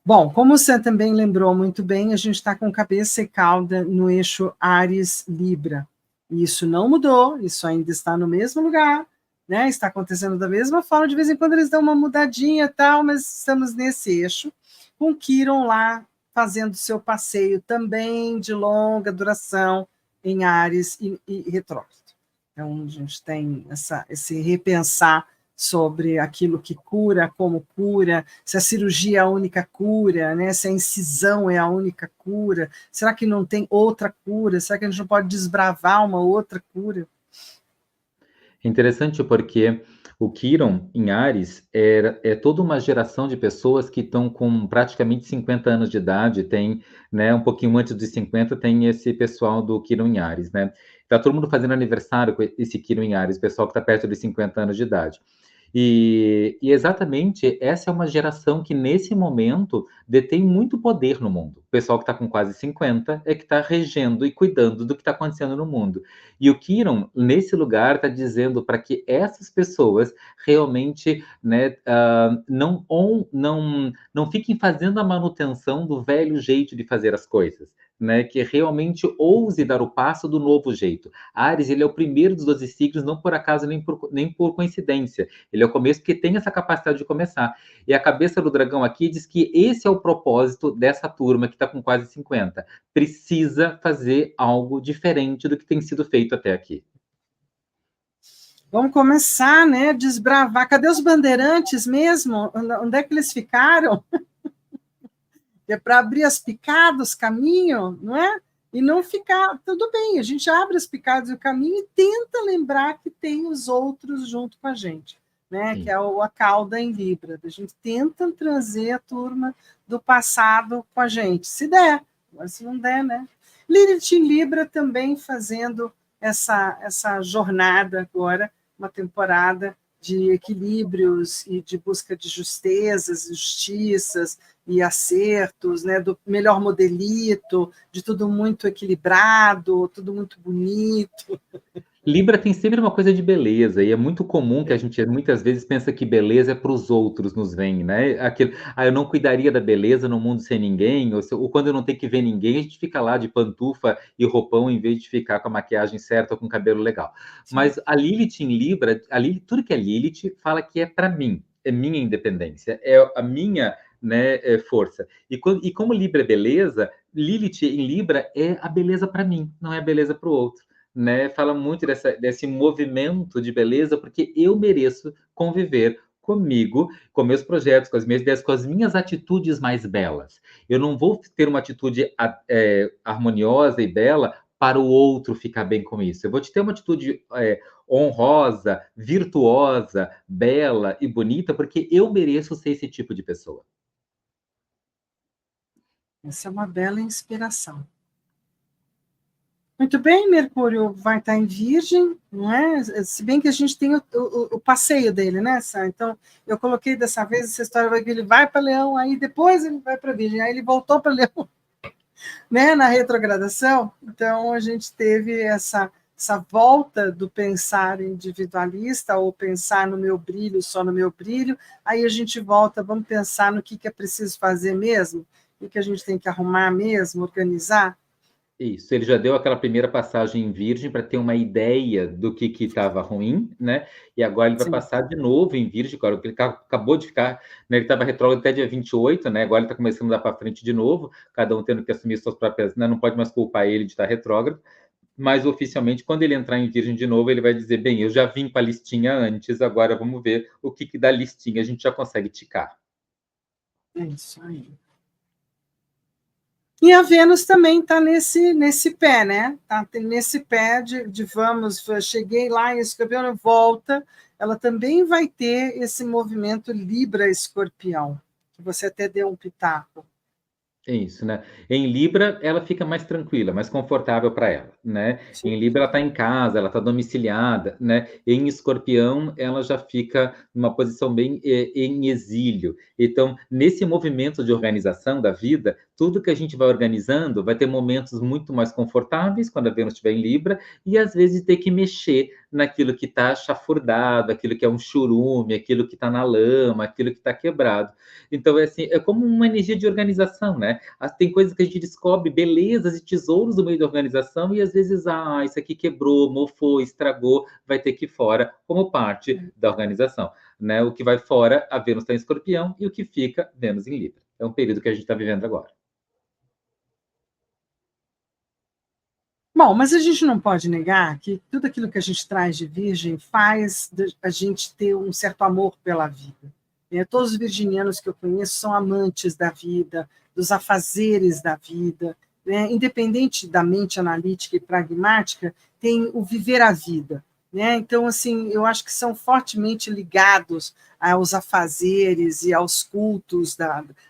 Bom, como você também lembrou muito bem, a gente está com cabeça e cauda no eixo Áries-Libra. Isso não mudou, isso ainda está no mesmo lugar, né? Está acontecendo da mesma forma, de vez em quando eles dão uma mudadinha e tal, mas estamos nesse eixo, com Quiron lá fazendo seu passeio também de longa duração em Áries e retrógrado. Então, a gente tem esse repensar sobre aquilo que cura, como cura, se a cirurgia é a única cura, né? Se a incisão é a única cura, será que não tem outra cura? Será que a gente não pode desbravar uma outra cura? Interessante porque o Quiron, em Ares, é toda uma geração de pessoas que estão com praticamente 50 anos de idade, tem, né, um pouquinho antes dos 50, tem esse pessoal do Quiron em Ares, né? Tá todo mundo fazendo aniversário com esse Quiron em Ares, pessoal que está perto dos 50 anos de idade. E exatamente essa é uma geração que, nesse momento, detém muito poder no mundo. O pessoal que está com quase 50 é que está regendo e cuidando do que está acontecendo no mundo. E o Kiron, nesse lugar, está dizendo para que essas pessoas realmente, né, não fiquem fazendo a manutenção do velho jeito de fazer as coisas. né, que realmente ouse dar o passo do novo jeito. Áries, ele é o primeiro dos 12 signos, não por acaso nem por coincidência. Ele é o começo porque tem essa capacidade de começar. E a cabeça do dragão aqui diz que esse é o propósito dessa turma que está com quase 50. Precisa fazer algo diferente do que tem sido feito até aqui. Vamos começar, né? Desbravar. Cadê os bandeirantes mesmo? Onde é que eles ficaram? É para abrir as picadas, caminho, não é? E não ficar. Tudo bem, a gente abre as picadas do caminho e tenta lembrar que tem os outros junto com a gente, né? Sim. Que é a cauda em Libra. A gente tenta trazer a turma do passado com a gente, se der, mas se não der, né? Lilith em Libra também fazendo essa jornada agora, uma temporada de equilíbrios e de busca de justezas, justiças e acertos, né, do melhor modelito, de tudo muito equilibrado, tudo muito bonito. Libra tem sempre uma coisa de beleza, e é muito comum que a gente muitas vezes pensa que beleza é para os outros nos vem, né? Aquilo, eu não cuidaria da beleza no mundo sem ninguém, ou quando eu não tenho que ver ninguém, a gente fica lá de pantufa e roupão em vez de ficar com a maquiagem certa ou com o cabelo legal. Sim. Mas a Lilith em Libra, tudo que é Lilith fala que é para mim, é minha independência, é a minha, né, força. E como Libra é beleza, Lilith em Libra é a beleza para mim, não é a beleza para o outro. Né, fala muito desse movimento de beleza, porque eu mereço conviver comigo, com meus projetos, com as minhas ideias, com as minhas atitudes mais belas. Eu não vou ter uma atitude harmoniosa e bela para o outro ficar bem com isso. Eu vou ter uma atitude honrosa, virtuosa, bela e bonita, porque eu mereço ser esse tipo de pessoa. Essa é uma bela inspiração. Muito bem, Mercúrio vai estar em Virgem, não é? Se bem que a gente tem o passeio dele, né, Sá? Então, eu coloquei dessa vez essa história que ele vai para Leão, aí depois ele vai para Virgem, aí ele voltou para Leão, né, na retrogradação. Então, a gente teve essa volta do pensar individualista, ou pensar no meu brilho, só no meu brilho, aí a gente volta, vamos pensar no que é preciso fazer mesmo, o que a gente tem que arrumar mesmo, organizar. Isso, ele já deu aquela primeira passagem em Virgem para ter uma ideia do que estava ruim, né? E agora ele vai passar de novo em Virgem, agora ele acabou de ficar, né? Ele estava retrógrado até dia 28, né? Agora ele está começando a dar para frente de novo, cada um tendo que assumir suas próprias, né? Não pode mais culpar ele de estar retrógrado, mas oficialmente, quando ele entrar em Virgem de novo, ele vai dizer, bem, eu já vim para a listinha antes, agora vamos ver o que da listinha a gente já consegue ticar. É isso aí. E a Vênus também está nesse pé, né? Tá nesse pé de vamos, cheguei lá em Escorpião, volta. Ela também vai ter esse movimento Libra-Escorpião, que você até deu um pitaco. É isso, né? Em Libra, ela fica mais tranquila, mais confortável para ela, né? Sim. Em Libra, ela está em casa, ela está domiciliada, né? Em Escorpião, ela já fica numa posição bem em exílio. Então, nesse movimento de organização da vida, tudo que a gente vai organizando vai ter momentos muito mais confortáveis quando a Vênus estiver em Libra, e às vezes ter que mexer naquilo que está chafurdado, aquilo que é um churume, aquilo que está na lama, aquilo que está quebrado. Então, é como uma energia de organização, né? Tem coisas que a gente descobre, belezas e tesouros no meio da organização, e às vezes, isso aqui quebrou, mofou, estragou, vai ter que ir fora como parte da organização. Né? O que vai fora, a Vênus está em Escorpião, e o que fica, Vênus em Libra. É um período que a gente está vivendo agora. Bom, mas a gente não pode negar que tudo aquilo que a gente traz de Virgem faz a gente ter um certo amor pela vida. Todos os virginianos que eu conheço são amantes da vida, dos afazeres da vida, né? Independente da mente analítica e pragmática, tem o viver a vida. Né? Então, assim, eu acho que são fortemente ligados aos afazeres e aos cultos,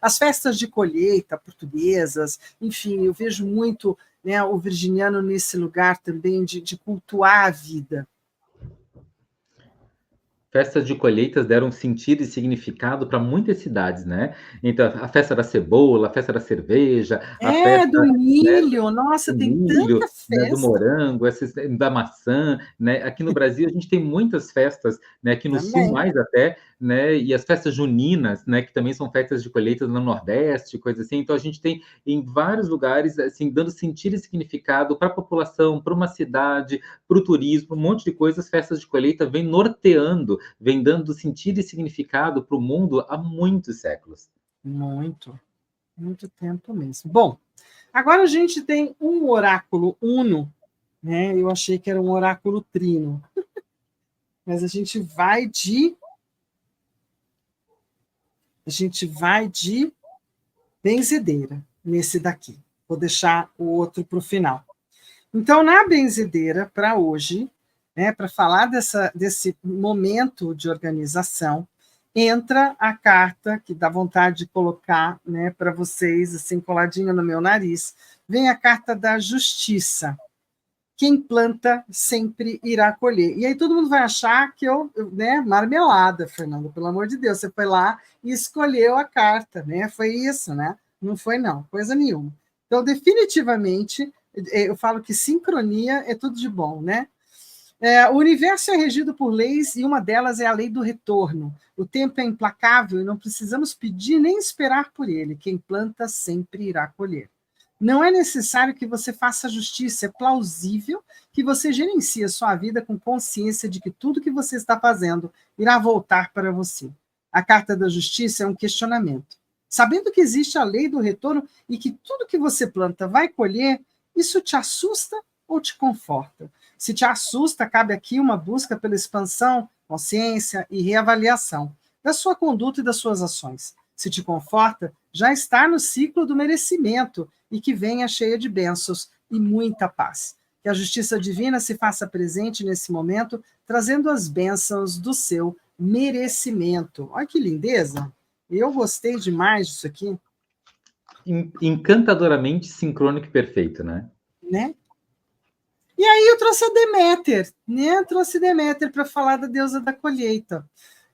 as festas de colheita portuguesas, enfim, eu vejo muito, né, o virginiano nesse lugar também de cultuar a vida. Festas de colheitas deram sentido e significado para muitas cidades, né? Então, a festa da cebola, a festa da cerveja, a festa do milho, né, nossa, do tem milho, tanta festa. Né, do morango, da maçã, né? Aqui no Brasil a gente tem muitas festas, né? Aqui no Sul mais até, né? E as festas juninas, né? Que também são festas de colheita no Nordeste, coisa assim. Então a gente tem em vários lugares, assim, dando sentido e significado para a população, para uma cidade, para o turismo, um monte de coisas. Festas de colheita vem norteando, vem dando sentido e significado para o mundo há muitos séculos. Muito, muito tempo mesmo. Bom, agora a gente tem um oráculo uno, né? Eu achei que era um oráculo trino, mas a gente vai de benzedeira nesse daqui. Vou deixar o outro para o final. Então, na benzedeira, para hoje, né, para falar desse momento de organização, entra a carta que dá vontade de colocar, né, para vocês, assim, coladinha no meu nariz. Vem a carta da justiça. Quem planta sempre irá colher. E aí todo mundo vai achar que né, marmelada, Fernando, pelo amor de Deus, você foi lá e escolheu a carta, né? Foi isso, né? Não foi não, coisa nenhuma. Então, definitivamente, eu falo que sincronia é tudo de bom, né? O universo é regido por leis e uma delas é a lei do retorno. O tempo é implacável e não precisamos pedir nem esperar por ele. Quem planta sempre irá colher. Não é necessário que você faça justiça, é plausível que você gerencie a sua vida com consciência de que tudo que você está fazendo irá voltar para você. A carta da justiça é um questionamento. Sabendo que existe a lei do retorno e que tudo que você planta vai colher, isso te assusta ou te conforta? Se te assusta, cabe aqui uma busca pela expansão, consciência e reavaliação da sua conduta e das suas ações. Se te conforta, já está no ciclo do merecimento e que venha cheia de bênçãos e muita paz. Que a justiça divina se faça presente nesse momento, trazendo as bênçãos do seu merecimento. Olha que lindeza! Eu gostei demais disso aqui. Encantadoramente sincrônico e perfeito, né? Né? E aí eu trouxe a Deméter, né? Eu trouxe Deméter para falar da deusa da colheita.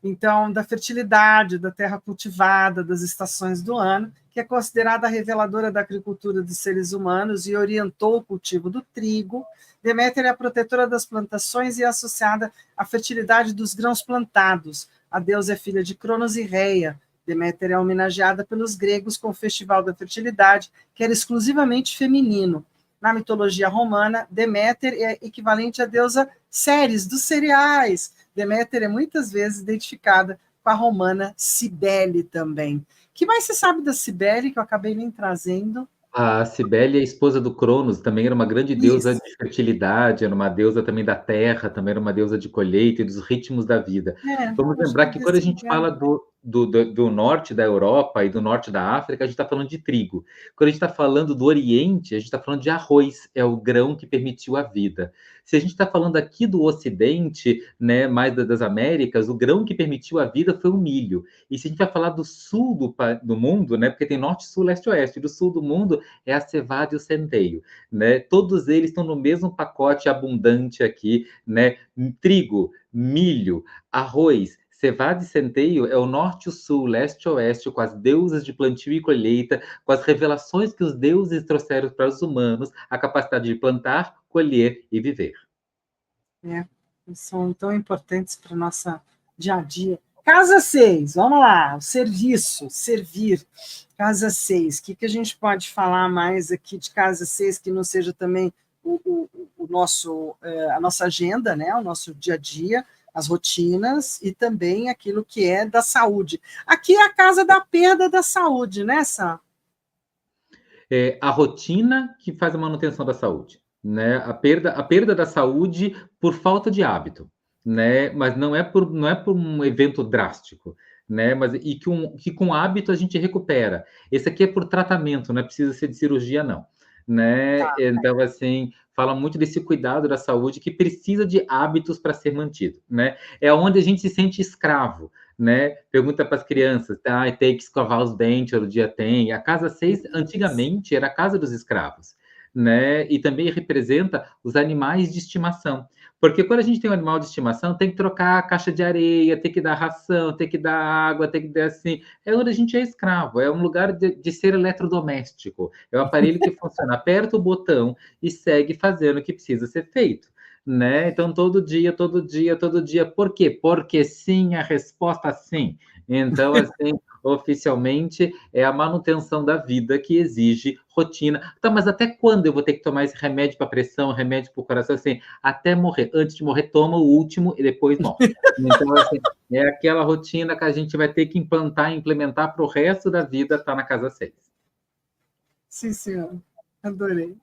Então, da fertilidade, da terra cultivada, das estações do ano, que é considerada a reveladora da agricultura dos seres humanos e orientou o cultivo do trigo. Deméter é a protetora das plantações e é associada à fertilidade dos grãos plantados. A deusa é filha de Cronos e Reia. Deméter é homenageada pelos gregos com o Festival da Fertilidade, que era exclusivamente feminino. Na mitologia romana, Deméter é equivalente à deusa Ceres, dos cereais. Deméter é muitas vezes identificada com a romana Cibele também. O que mais se sabe da Cibele, que eu acabei nem trazendo? A Cibele, a esposa do Cronos, também era uma grande deusa Isso. de fertilidade, era uma deusa também da terra, também era uma deusa de colheita e dos ritmos da vida. Vamos Acho que lembrar eu que quando a gente decidi. fala do norte da Europa e do norte da África, a gente está falando de trigo. Quando a gente está falando do Oriente, a gente está falando de arroz, é o grão que permitiu a vida. Se a gente está falando aqui do Ocidente, né, mais das Américas, o grão que permitiu a vida foi o milho. E se a gente vai falar do sul do mundo, né, porque tem norte, sul, leste e oeste, do sul do mundo é a cevada e o centeio, né? Todos eles estão no mesmo pacote abundante aqui, né? Trigo, milho, arroz, cevada e centeio é o norte, o sul, leste e oeste, com as deusas de plantio e colheita, com as revelações que os deuses trouxeram para os humanos, a capacidade de plantar, colher e viver. São tão importantes para o nosso dia a dia. Casa 6, vamos lá, o serviço, servir. Casa 6, o que a gente pode falar mais aqui de casa 6 que não seja também o nosso, a nossa agenda, né? O nosso dia a dia, as rotinas e também aquilo que é da saúde. Aqui é a casa da perda da saúde, né, Sam? É a rotina que faz a manutenção da saúde, né? A perda da saúde por falta de hábito, né? Mas não é por um evento drástico, né? Mas que com hábito a gente recupera. Esse aqui é por tratamento, não é precisa ser de cirurgia, não, né? Então, assim, fala muito desse cuidado da saúde que precisa de hábitos para ser mantido, né? É onde a gente se sente escravo, né? Pergunta para as crianças, tem que escovar os dentes, todo dia tem. A casa 6, antigamente, era a casa dos escravos, né? E também representa os animais de estimação. Porque quando a gente tem um animal de estimação, tem que trocar a caixa de areia, tem que dar ração, tem que dar água, tem que dar assim. É onde a gente é escravo, é um lugar de ser eletrodoméstico. É um aparelho que funciona, aperta o botão e segue fazendo o que precisa ser feito. né? Então, todo dia, todo dia, todo dia. Por quê? Porque sim, a resposta sim. Então, assim, oficialmente, é a manutenção da vida que exige rotina. Tá, mas até quando eu vou ter que tomar esse remédio para pressão, remédio para o coração? Assim, até morrer. Antes de morrer, toma o último e depois morre. Então, assim, é aquela rotina que a gente vai ter que implantar e implementar para o resto da vida estar na casa 6. Sim, senhor. Adorei.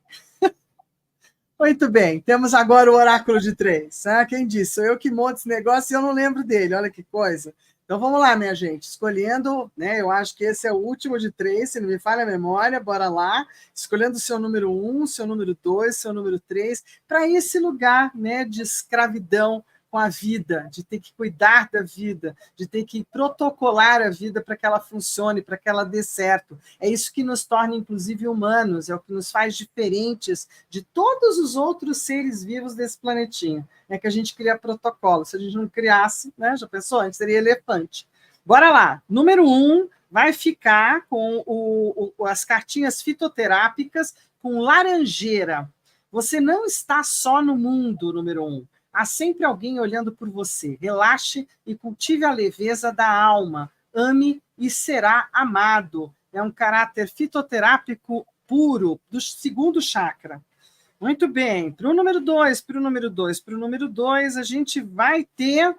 Muito bem, temos agora o oráculo de 3. Ah, quem disse? Sou eu que monto esse negócio e eu não lembro dele, olha que coisa. Então vamos lá, minha gente, escolhendo, né? Eu acho que esse é o último de 3, se não me falha a memória, bora lá. Escolhendo o seu número 1, seu número 2, seu número 3, para esse lugar, né, de escravidão com a vida, de ter que cuidar da vida, de ter que protocolar a vida para que ela funcione, para que ela dê certo. É isso que nos torna, inclusive, humanos, é o que nos faz diferentes de todos os outros seres vivos desse planetinha. É que a gente cria protocolo. Se a gente não criasse, né, já pensou? A gente seria elefante. Bora lá. Número 1 vai ficar com as cartinhas fitoterápicas com laranjeira. Você não está só no mundo, número 1. Há sempre alguém olhando por você. Relaxe e cultive a leveza da alma. Ame e será amado. É um caráter fitoterápico puro, do segundo chakra. Muito bem. Para o número 2, para o número 2, para o número 2, a gente vai ter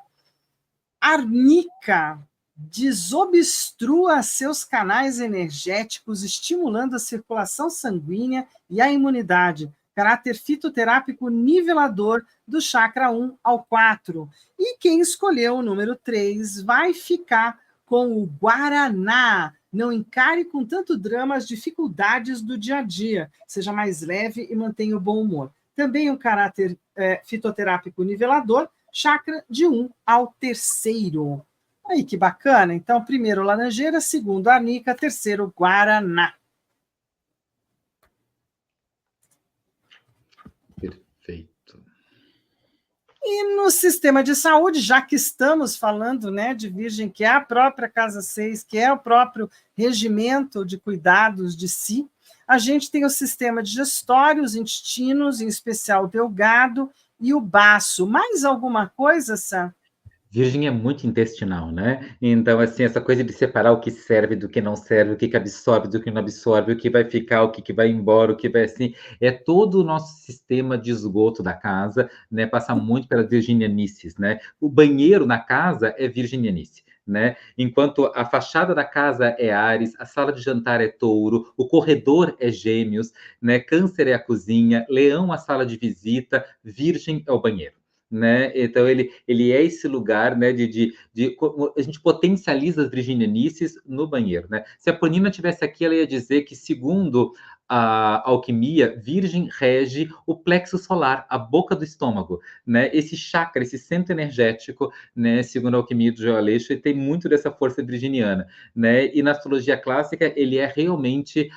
Arnica. Desobstrua seus canais energéticos, estimulando a circulação sanguínea e a imunidade. Caráter fitoterápico nivelador do chakra 1 ao 4. E quem escolheu o número 3 vai ficar com o Guaraná. Não encare com tanto drama as dificuldades do dia a dia. Seja mais leve e mantenha o bom humor. Também um caráter fitoterápico nivelador, chakra de 1 ao 3º. Aí, que bacana. Então, primeiro laranjeira, segundo arnica, terceiro guaraná. Perfeito. E no sistema de saúde, já que estamos falando, né, de Virgem, que é a própria casa 6, que é o próprio regimento de cuidados de si, a gente tem o sistema digestório, os intestinos, em especial o delgado e o baço. Mais alguma coisa, Sam? Virgem é muito intestinal, né? Então, assim, essa coisa de separar o que serve do que não serve, o que absorve do que não absorve, o que vai ficar, o que vai embora, o que vai assim, é todo o nosso sistema de esgoto da casa, né? Passa muito pelas virginianices, né? O banheiro na casa é virginianice. Né? Enquanto a fachada da casa é Áries, a sala de jantar é Touro, o corredor é Gêmeos, né? Câncer é a cozinha, Leão a sala de visita, Virgem é o banheiro. Né? Então ele é esse lugar, né, a gente potencializa as virginianices no banheiro, né? Se a Panina tivesse aqui, ela ia dizer que, segundo a alquimia, Virgem rege o plexo solar, a boca do estômago, né? Esse chakra, esse centro energético, né, segundo a alquimia do João Aleixo, tem muito dessa força virginiana, né? E na astrologia clássica, ele é realmente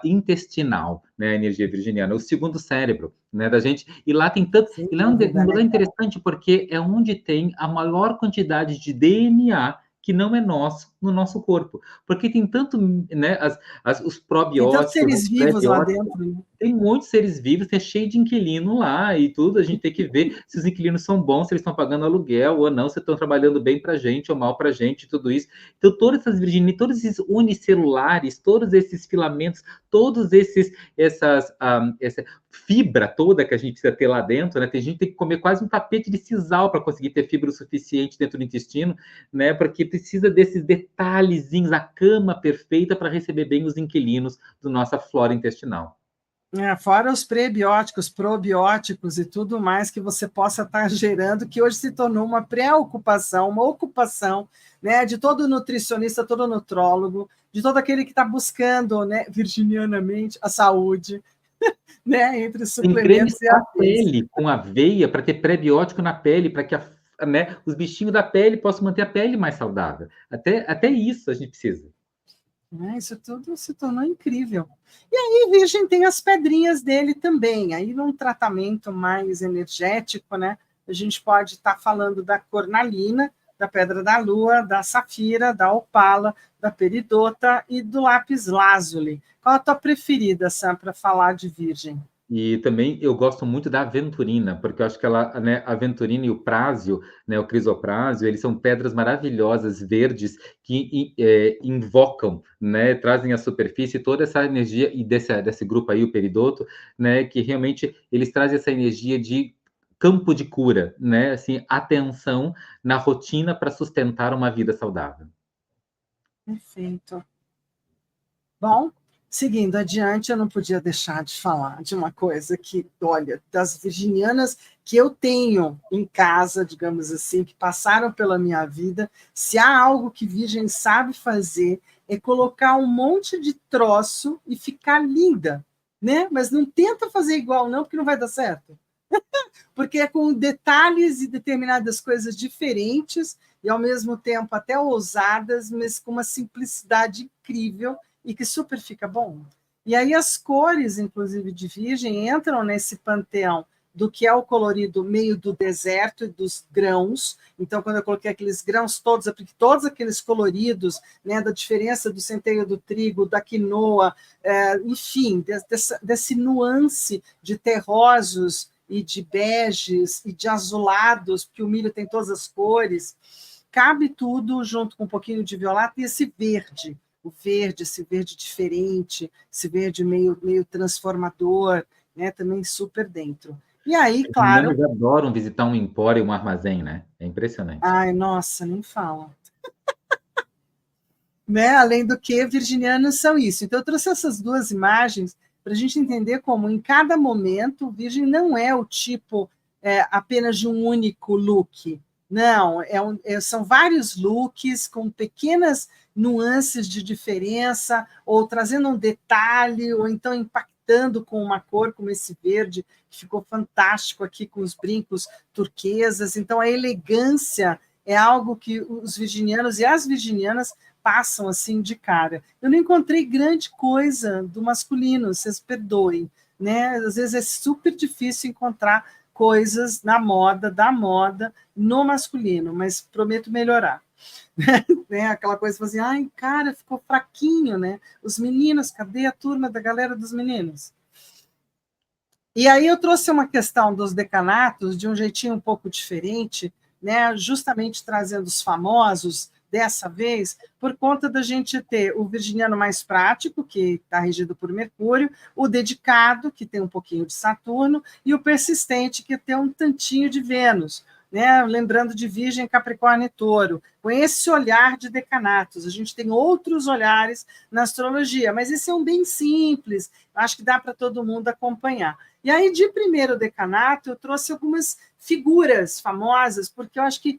intestinal, né, a energia virginiana, o segundo cérebro, né, da gente. E lá tem tanto, Sem e lá é dúvida, um né? lugar interessante porque é onde tem a maior quantidade de DNA que não é nosso no nosso corpo, porque tem tanto, né, os Tem tantos probióticos, seres os vivos lá prebióticos, dentro, né? tem muitos seres vivos, é cheio de inquilino lá e tudo. A gente tem que ver se os inquilinos são bons, se eles estão pagando aluguel ou não, se estão trabalhando bem para a gente ou mal para a gente, tudo isso. Então, todas essas virginias, todos esses unicelulares, todos esses filamentos, todos essa fibra toda que a gente precisa ter lá dentro, né? Tem gente que tem que comer quase um tapete de sisal para conseguir ter fibra o suficiente dentro do intestino, né? Porque precisa desses detalhezinhos, a cama perfeita para receber bem os inquilinos da nossa flora intestinal. Fora os prebióticos, probióticos e tudo mais que você possa estar gerando, que hoje se tornou uma preocupação, uma ocupação, né, de todo nutricionista, todo nutrólogo, de todo aquele que está buscando, né, virginianamente a saúde, né, entre os Tem cremes suplementos e para afins. pele, com aveia, para ter prebiótico na pele, para que né, os bichinhos da pele possam manter a pele mais saudável. Até isso a gente precisa. Isso tudo se tornou incrível. E aí, Virgem tem as pedrinhas dele também. Aí, num tratamento mais energético, né? A gente pode estar falando da cornalina, da pedra da lua, da safira, da opala, da peridota e do lápis lazuli. Qual a tua preferida, Sam, para falar de Virgem? E também eu gosto muito da aventurina, porque eu acho que ela, né, a aventurina e o prásio, né, o crisoprásio, eles são pedras maravilhosas, verdes, que invocam, né, trazem à superfície toda essa energia, e desse grupo aí, o peridoto, né, que realmente eles trazem essa energia de campo de cura, né, assim, atenção na rotina para sustentar uma vida saudável. Perfeito. Bom, seguindo adiante, eu não podia deixar de falar de uma coisa que, olha, das virginianas que eu tenho em casa, digamos assim, que passaram pela minha vida, se há algo que virgem sabe fazer, é colocar um monte de troço e ficar linda, né? Mas não tenta fazer igual, não, porque não vai dar certo. Porque é com detalhes e determinadas coisas diferentes e, ao mesmo tempo, até ousadas, mas com uma simplicidade incrível e que super fica bom. E aí as cores, inclusive de Virgem, entram nesse panteão do que é o colorido meio do deserto e dos grãos. Então, quando eu coloquei aqueles grãos todos, eu apliquei todos aqueles coloridos, né, da diferença do centeio do trigo, da quinoa, enfim, desse nuance de terrosos e de beges e de azulados, porque o milho tem todas as cores. Cabe tudo junto com um pouquinho de violeta e esse verde, o verde, esse verde diferente, esse verde meio transformador, né, também super dentro. E aí, Os claro, meninos adoram visitar um empório, um armazém, né? É impressionante. ai, nossa, nem fala. Né? Além do que, virginianos são isso. Então, eu trouxe essas duas imagens para a gente entender como, em cada momento, o virgem não é o tipo apenas de um único look. Não, são vários looks com pequenas nuances de diferença, ou trazendo um detalhe, ou então impactando com uma cor como esse verde, que ficou fantástico aqui com os brincos turquesas. Então, a elegância é algo que os virginianos e as virginianas passam assim de cara. Eu não encontrei grande coisa do masculino, vocês perdoem, né? Às vezes é super difícil encontrar coisas na moda, da moda, no masculino, mas prometo melhorar. Né? Aquela coisa assim, ai, cara, ficou fraquinho, né? Os meninos, cadê a turma da galera dos meninos? E aí eu trouxe uma questão dos decanatos de um jeitinho um pouco diferente, né? Justamente trazendo os famosos dessa vez, por conta da gente ter o virginiano mais prático, que está regido por Mercúrio, o dedicado, que tem um pouquinho de Saturno, e o persistente, que tem um tantinho de Vênus, né? Lembrando de Virgem, Capricórnio e Touro, com esse olhar de decanatos. A gente tem outros olhares na astrologia, mas esse é um bem simples, acho que dá para todo mundo acompanhar. E aí, de primeiro decanato, eu trouxe algumas figuras famosas, porque eu acho que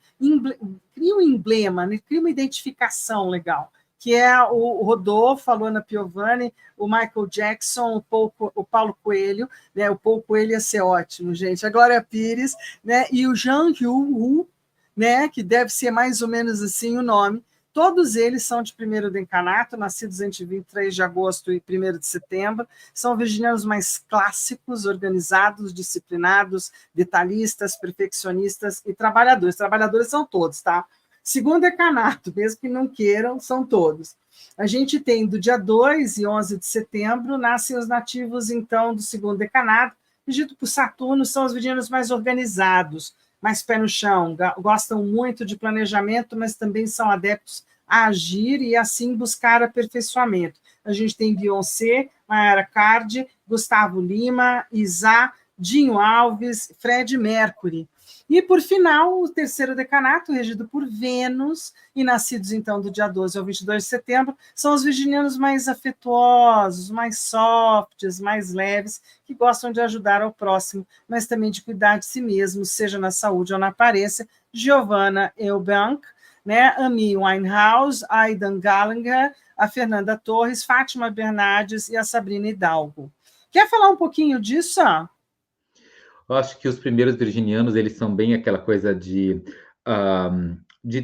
cria um emblema, né? Cria uma identificação legal, que é o Rodolfo, a Luana Piovani, o Michael Jackson, o Paulo Coelho, né? O Paulo Coelho ia ser ótimo, gente, a Glória Pires, né? E o Jean Yu, né? Que deve ser mais ou menos assim o nome. Todos eles são de primeiro decanato, nascidos entre 23 de agosto e 1º de setembro. São virginianos mais clássicos, organizados, disciplinados, detalhistas, perfeccionistas e trabalhadores. Trabalhadores são todos, tá? Segundo decanato, mesmo que não queiram, são todos. A gente tem do dia 2 e 11 de setembro, nascem os nativos, então, do segundo decanato, regido por Saturno, são os virginianos mais organizados, mais pé no chão, gostam muito de planejamento, mas também são adeptos a agir e, assim, buscar aperfeiçoamento. A gente tem Beyoncé, Mayara Cardi, Gustavo Lima, Isa, Dinho Alves, Fred Mercury. E, por final, o terceiro decanato, regido por Vênus, e nascidos, então, do dia 12 ao 22 de setembro, são os virginianos mais afetuosos, mais softs, mais leves, que gostam de ajudar ao próximo, mas também de cuidar de si mesmos, seja na saúde ou na aparência. Giovanna Eubank, né? Amy Winehouse, Aidan Gallagher, a Fernanda Torres, Fátima Bernardes e a Sabrina Hidalgo. Quer falar um pouquinho disso? Eu acho que os primeiros virginianos, eles são bem aquela coisa de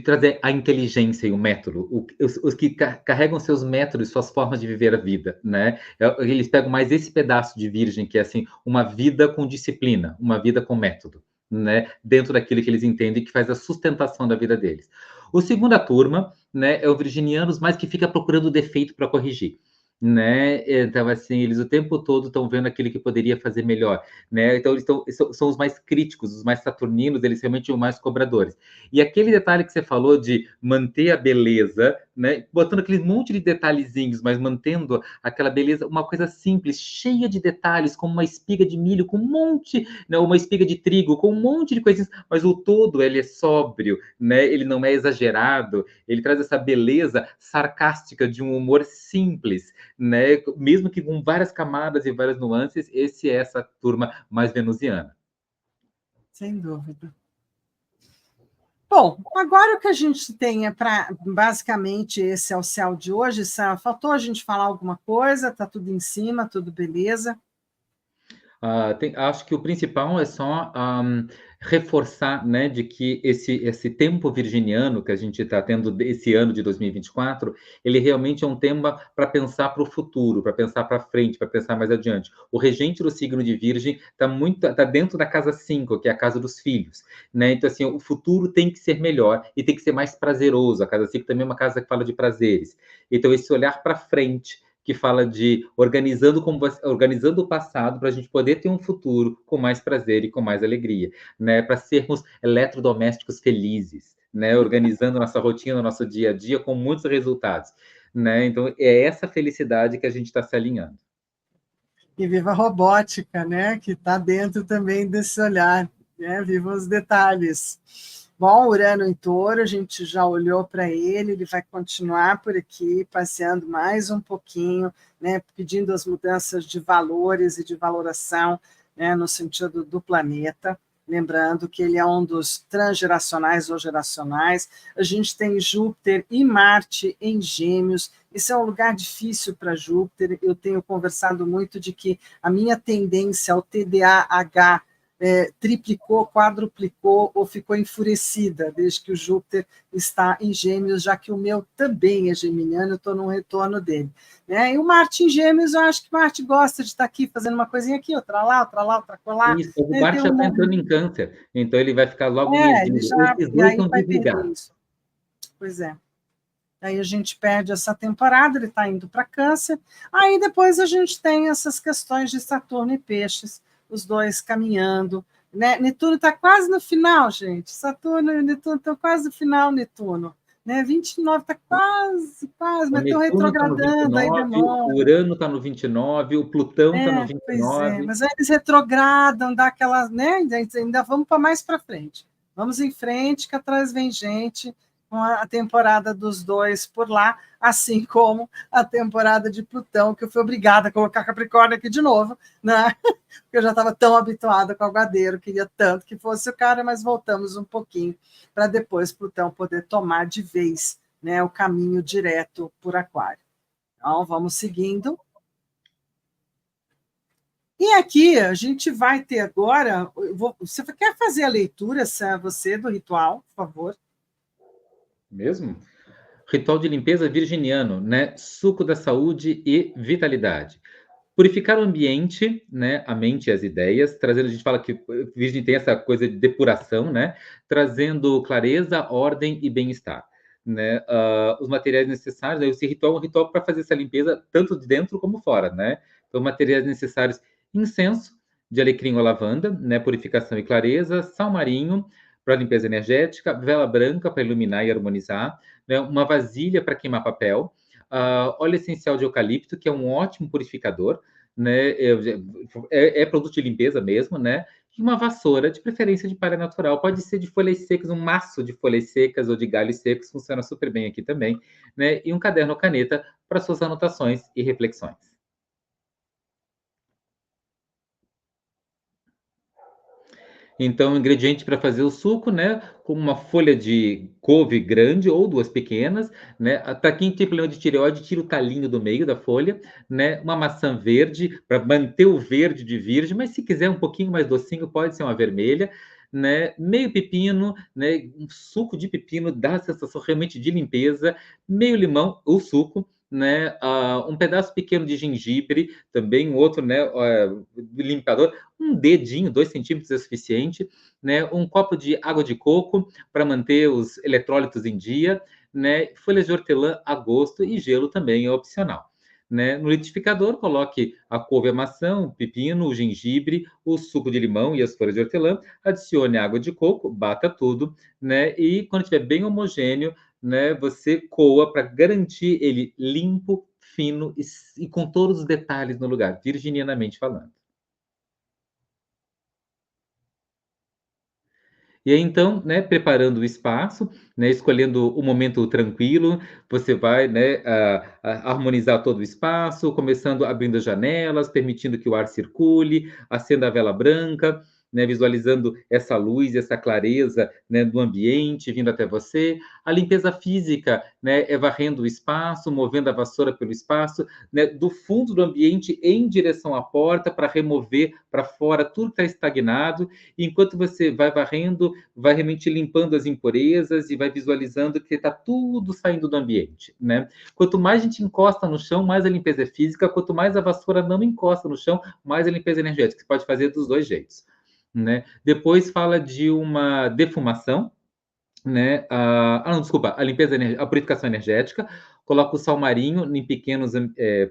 trazer a inteligência e o método, os que carregam seus métodos, suas formas de viver a vida, né? Eles pegam mais esse pedaço de virgem, que é assim, uma vida com disciplina, uma vida com método, né? Dentro daquilo que eles entendem que faz a sustentação da vida deles. O segunda turma, né, é o virginianos, mas que fica procurando defeito para corrigir. né? Então, assim, eles o tempo todo estão vendo aquilo que poderia fazer melhor, né? Então, são os mais críticos, os mais saturninos, eles realmente são os mais cobradores. E aquele detalhe que você falou de manter a beleza, né? Botando aquele monte de detalhezinhos, mas mantendo aquela beleza, uma coisa simples, cheia de detalhes, como uma espiga de milho com um monte, né? Uma espiga de trigo com um monte de coisinhas, mas o todo ele é sóbrio, né? Ele não é exagerado, ele traz essa beleza sarcástica de um humor simples, né? Mesmo que com várias camadas e várias nuances, esse é essa turma mais venusiana. Sem dúvida. Bom, agora o que a gente tem é para, basicamente, esse é o céu de hoje. Faltou a gente falar alguma coisa? Tá tudo em cima, tudo beleza? Acho que o principal é só reforçar, né, de que esse tempo virginiano que a gente está tendo esse ano de 2024, ele realmente é um tema para pensar para o futuro, para pensar para frente, para pensar mais adiante. O regente do signo de Virgem tá dentro da casa 5, que é a casa dos filhos, né? Então, assim, o futuro tem que ser melhor e tem que ser mais prazeroso. A casa 5 também é uma casa que fala de prazeres. Então, esse olhar para frente, que fala de organizando o passado para a gente poder ter um futuro com mais prazer e com mais alegria, né? Para sermos eletrodomésticos felizes, né? Organizando nossa rotina, nosso dia a dia com muitos resultados, né? Então é essa felicidade que a gente está se alinhando. E viva a robótica, né? Que está dentro também desse olhar, né? Viva os detalhes. Bom, Urano em Touro, a gente já olhou para ele vai continuar por aqui, passeando mais um pouquinho, né? Pedindo as mudanças de valores e de valoração, né? No sentido do planeta. Lembrando que ele é um dos transgeracionais ou geracionais. A gente tem Júpiter e Marte em Gêmeos. Isso é um lugar difícil para Júpiter. Eu tenho conversado muito de que a minha tendência ao TDAH triplicou, quadruplicou ou ficou enfurecida desde que o Júpiter está em Gêmeos, já que o meu também é geminiano, eu estou num retorno dele. Né? E o Marte em Gêmeos, eu acho que o Marte gosta de estar aqui fazendo uma coisinha aqui, outra lá, outra lá, outra lá. Isso, o Né? Tem Marte já está um, entrando em câncer, então ele vai ficar logo em ele exílio. já, Esses e dois aí estão vai perder desligados. isso. Pois é. Aí a gente perde essa temporada, ele está indo para Câncer. Aí depois a gente tem essas questões de Saturno e Peixes, os dois caminhando. Né? Netuno está quase no final, gente. Saturno e Netuno estão quase no final, Netuno. Né? 29 está quase, quase, O mas estão Netuno está no retrogradando, aí 29, o demora. Urano está no 29, o Plutão está no Pois é, 29. mas aí eles retrogradam, dá aquelas, né? Ainda vamos para mais para frente. Vamos em frente, que atrás vem gente com a temporada dos dois por lá, assim como a temporada de Plutão, que eu fui obrigada a colocar Capricórnio aqui de novo, né? Porque eu já estava tão habituada com o Aguadeiro, queria tanto que fosse o cara, mas voltamos um pouquinho para depois Plutão poder tomar de vez, né, o caminho direto por Aquário. Então, vamos seguindo. E aqui a gente vai ter agora. Você quer fazer a leitura, você, do ritual, por favor? Mesmo? Ritual de limpeza virginiano, né? Suco da saúde e vitalidade. Purificar o ambiente, né? A mente e as ideias, trazendo, a gente fala que Virgem tem essa coisa de depuração, né? Trazendo clareza, ordem e bem-estar. Né? Os materiais necessários, né? Esse ritual é um ritual para fazer essa limpeza tanto de dentro como fora, né? Então, materiais necessários: incenso de alecrim ou lavanda, né? Purificação e clareza, sal marinho para limpeza energética, vela branca para iluminar e harmonizar, né? Uma vasilha para queimar papel, óleo essencial de eucalipto, que é um ótimo purificador, né? É produto de limpeza mesmo, né? E uma vassoura, de preferência de palha natural. Pode ser de folhas secas, um maço de folhas secas ou de galhos secos, funciona super bem aqui também, né? E um caderno ou caneta para suas anotações e reflexões. Então, o ingrediente para fazer o suco, né? Com uma folha de couve grande ou duas pequenas, né? Para quem tem problema de tireoide, tira o talinho do meio da folha, né? Uma maçã verde para manter o verde de virgem, mas se quiser um pouquinho mais docinho, pode ser uma vermelha, né? Meio pepino, né? Um suco de pepino dá a sensação realmente de limpeza. Meio limão, o suco. Né, um pedaço pequeno de gengibre, também um outro, né, limpador, um dedinho, 2 centímetros é suficiente, né? Um copo de água de coco para manter os eletrólitos em dia, né? Folhas de hortelã a gosto e gelo também é opcional. né? No liquidificador, coloque a couve, a maçã, o pepino, o gengibre, o suco de limão e as folhas de hortelã, adicione água de coco, bata tudo, né? E quando estiver bem homogêneo, né, você coa para garantir ele limpo, fino e com todos os detalhes no lugar, virginianamente falando. E aí, então, né, preparando o espaço, né, escolhendo o momento tranquilo, você vai, né, harmonizar todo o espaço, começando abrindo as janelas, permitindo que o ar circule, acenda a vela branca, né, visualizando essa luz, essa clareza, né, do ambiente vindo até você. A limpeza física, né, é varrendo o espaço, movendo a vassoura pelo espaço, né, do fundo do ambiente em direção à porta para remover para fora tudo que está estagnado. E enquanto você vai varrendo, vai realmente limpando as impurezas e vai visualizando que está tudo saindo do ambiente, né? Quanto mais a gente encosta no chão, mais a limpeza é física, quanto mais a vassoura não encosta no chão, mais a limpeza é energética. Você pode fazer dos dois jeitos, né? Depois fala de uma defumação, né? Não, desculpa, a purificação energética, coloca o sal marinho em pequenos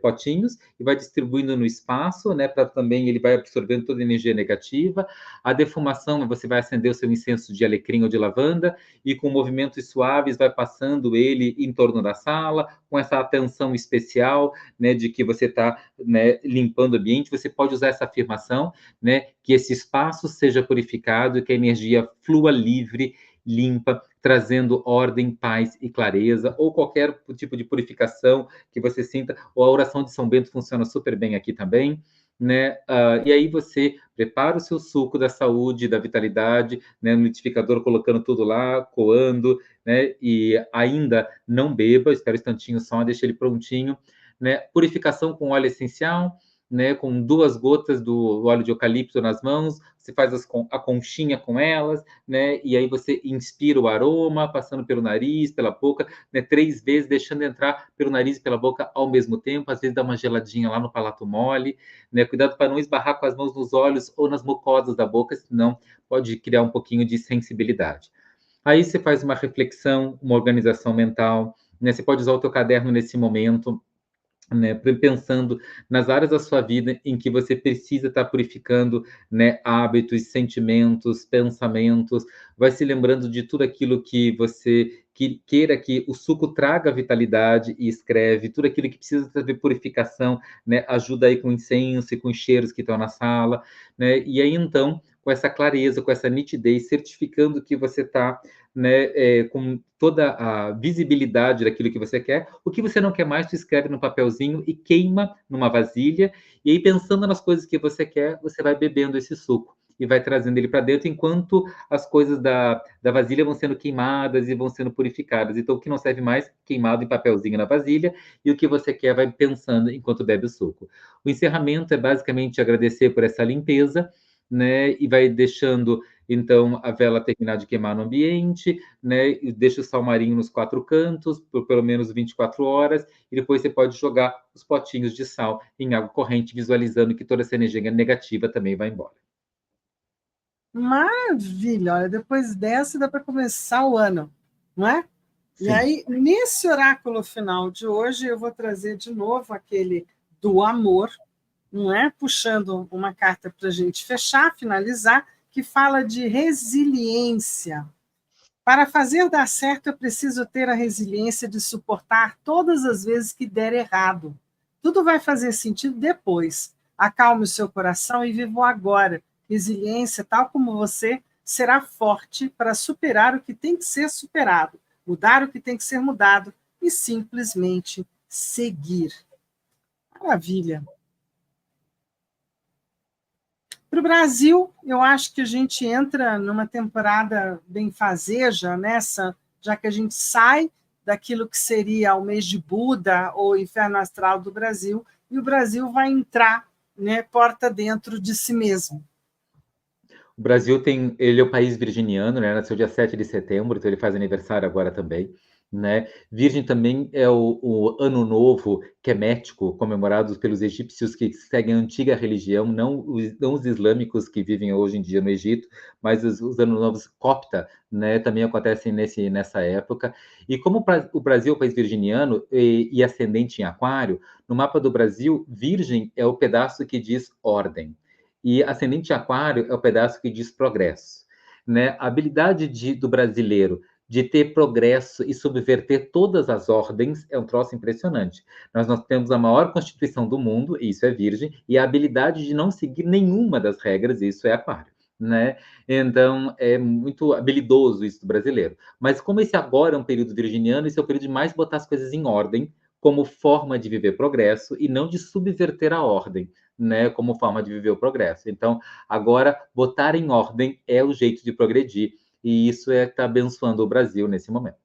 potinhos e vai distribuindo no espaço, né? Para também ele vai absorvendo toda a energia negativa. A defumação, você vai acender o seu incenso de alecrim ou de lavanda e com movimentos suaves vai passando ele em torno da sala, com essa atenção especial, né? De que você está, né, limpando o ambiente. Você pode usar essa afirmação, né? Que esse espaço seja purificado e que a energia flua livre, limpa, trazendo ordem, paz e clareza, ou qualquer tipo de purificação que você sinta, ou a oração de São Bento funciona super bem aqui também, né? E aí você prepara o seu suco da saúde, da vitalidade, né, no liquidificador, colocando tudo lá, coando, né? E ainda não beba, espera um instantinho só, deixa ele prontinho, né? Purificação com óleo essencial, né, com 2 gotas do óleo de eucalipto nas mãos, você faz a conchinha com elas, né, e aí você inspira o aroma, passando pelo nariz, pela boca, né, 3 vezes, deixando entrar pelo nariz e pela boca ao mesmo tempo, às vezes dá uma geladinha lá no palato mole, né, cuidado para não esbarrar com as mãos nos olhos ou nas mucosas da boca, senão pode criar um pouquinho de sensibilidade. Aí você faz uma reflexão, uma organização mental, né, você pode usar o teu caderno nesse momento, né, pensando nas áreas da sua vida em que você precisa estar purificando, né, hábitos, sentimentos, pensamentos, vai se lembrando de tudo aquilo que você queira que o suco traga vitalidade e escreve, tudo aquilo que precisa trazer purificação, né, ajuda aí com o incenso e com os cheiros que estão na sala, né, e aí então, com essa clareza, com essa nitidez, certificando que você está, né, com toda a visibilidade daquilo que você quer. O que você não quer mais, tu escreve no papelzinho e queima numa vasilha. E aí, pensando nas coisas que você quer, você vai bebendo esse suco e vai trazendo ele para dentro, enquanto as coisas da vasilha vão sendo queimadas e vão sendo purificadas. Então, o que não serve mais, queimado em papelzinho na vasilha, e o que você quer vai pensando enquanto bebe o suco. O encerramento é basicamente agradecer por essa limpeza, né? E vai deixando então a vela terminar de queimar no ambiente, né? E deixa o sal marinho nos 4 cantos por pelo menos 24 horas, e depois você pode jogar os potinhos de sal em água corrente, visualizando que toda essa energia negativa também vai embora. Maravilha! Olha, depois dessa dá para começar o ano, não é? E Sim. aí, nesse oráculo final de hoje, eu vou trazer de novo aquele do amor, não é? Puxando uma carta para a gente fechar, finalizar, que fala de resiliência. Para fazer dar certo, é preciso ter a resiliência de suportar todas as vezes que der errado. Tudo vai fazer sentido depois. Acalme o seu coração e viva o agora. Resiliência, tal como você, será forte para superar o que tem que ser superado, mudar o que tem que ser mudado e simplesmente seguir. Maravilha. Para o Brasil, eu acho que a gente entra numa temporada benfazeja nessa, já que a gente sai daquilo que seria o mês de Buda ou inferno astral do Brasil, e o Brasil vai entrar, né, porta dentro de si mesmo. O Brasil ele é o país virginiano, né? Nasceu dia 7 de setembro, então ele faz aniversário agora também. né? Virgem também é o Ano Novo quemético, comemorado pelos egípcios que seguem a antiga religião, não os islâmicos que vivem hoje em dia no Egito, mas os Anos Novos copta, né? Também acontecem nessa época. E como o Brasil é um país virginiano e ascendente em Aquário, no mapa do Brasil, Virgem é o pedaço que diz ordem. E ascendente em Aquário é o pedaço que diz progresso. Né? A habilidade do brasileiro de ter progresso e subverter todas as ordens é um troço impressionante. Nós temos a maior Constituição do mundo, e isso é Virgem, e a habilidade de não seguir nenhuma das regras, e isso é Aquário. Né? Então, é muito habilidoso isso do brasileiro. Mas como esse agora é um período virginiano, esse é o período de mais botar as coisas em ordem, como forma de viver progresso, e não de subverter a ordem, né, como forma de viver o progresso. Então, agora, botar em ordem é o jeito de progredir, e isso é que está abençoando o Brasil nesse momento.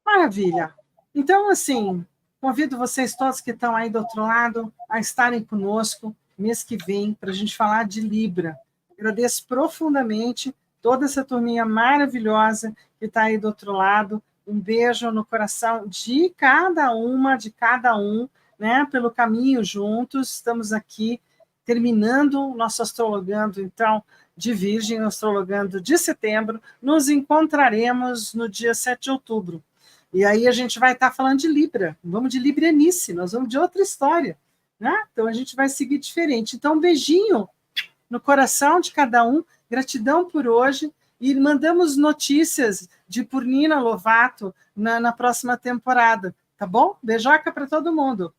Maravilha. Então, assim, convido vocês todos que estão aí do outro lado a estarem conosco mês que vem para a gente falar de Libra. Agradeço profundamente toda essa turminha maravilhosa que está aí do outro lado. Um beijo no coração de cada uma, de cada um, né? Pelo caminho juntos. Estamos aqui terminando o nosso astrologando, então, de Virgem, astrologando de setembro. Nos encontraremos no dia 7 de outubro. E aí a gente vai estar falando de Libra, vamos de Librianice, nós vamos de outra história, né? Então a gente vai seguir diferente. Então, um beijinho no coração de cada um, gratidão por hoje, e mandamos notícias de Purnina Lovato na próxima temporada, tá bom? Beijoca para todo mundo.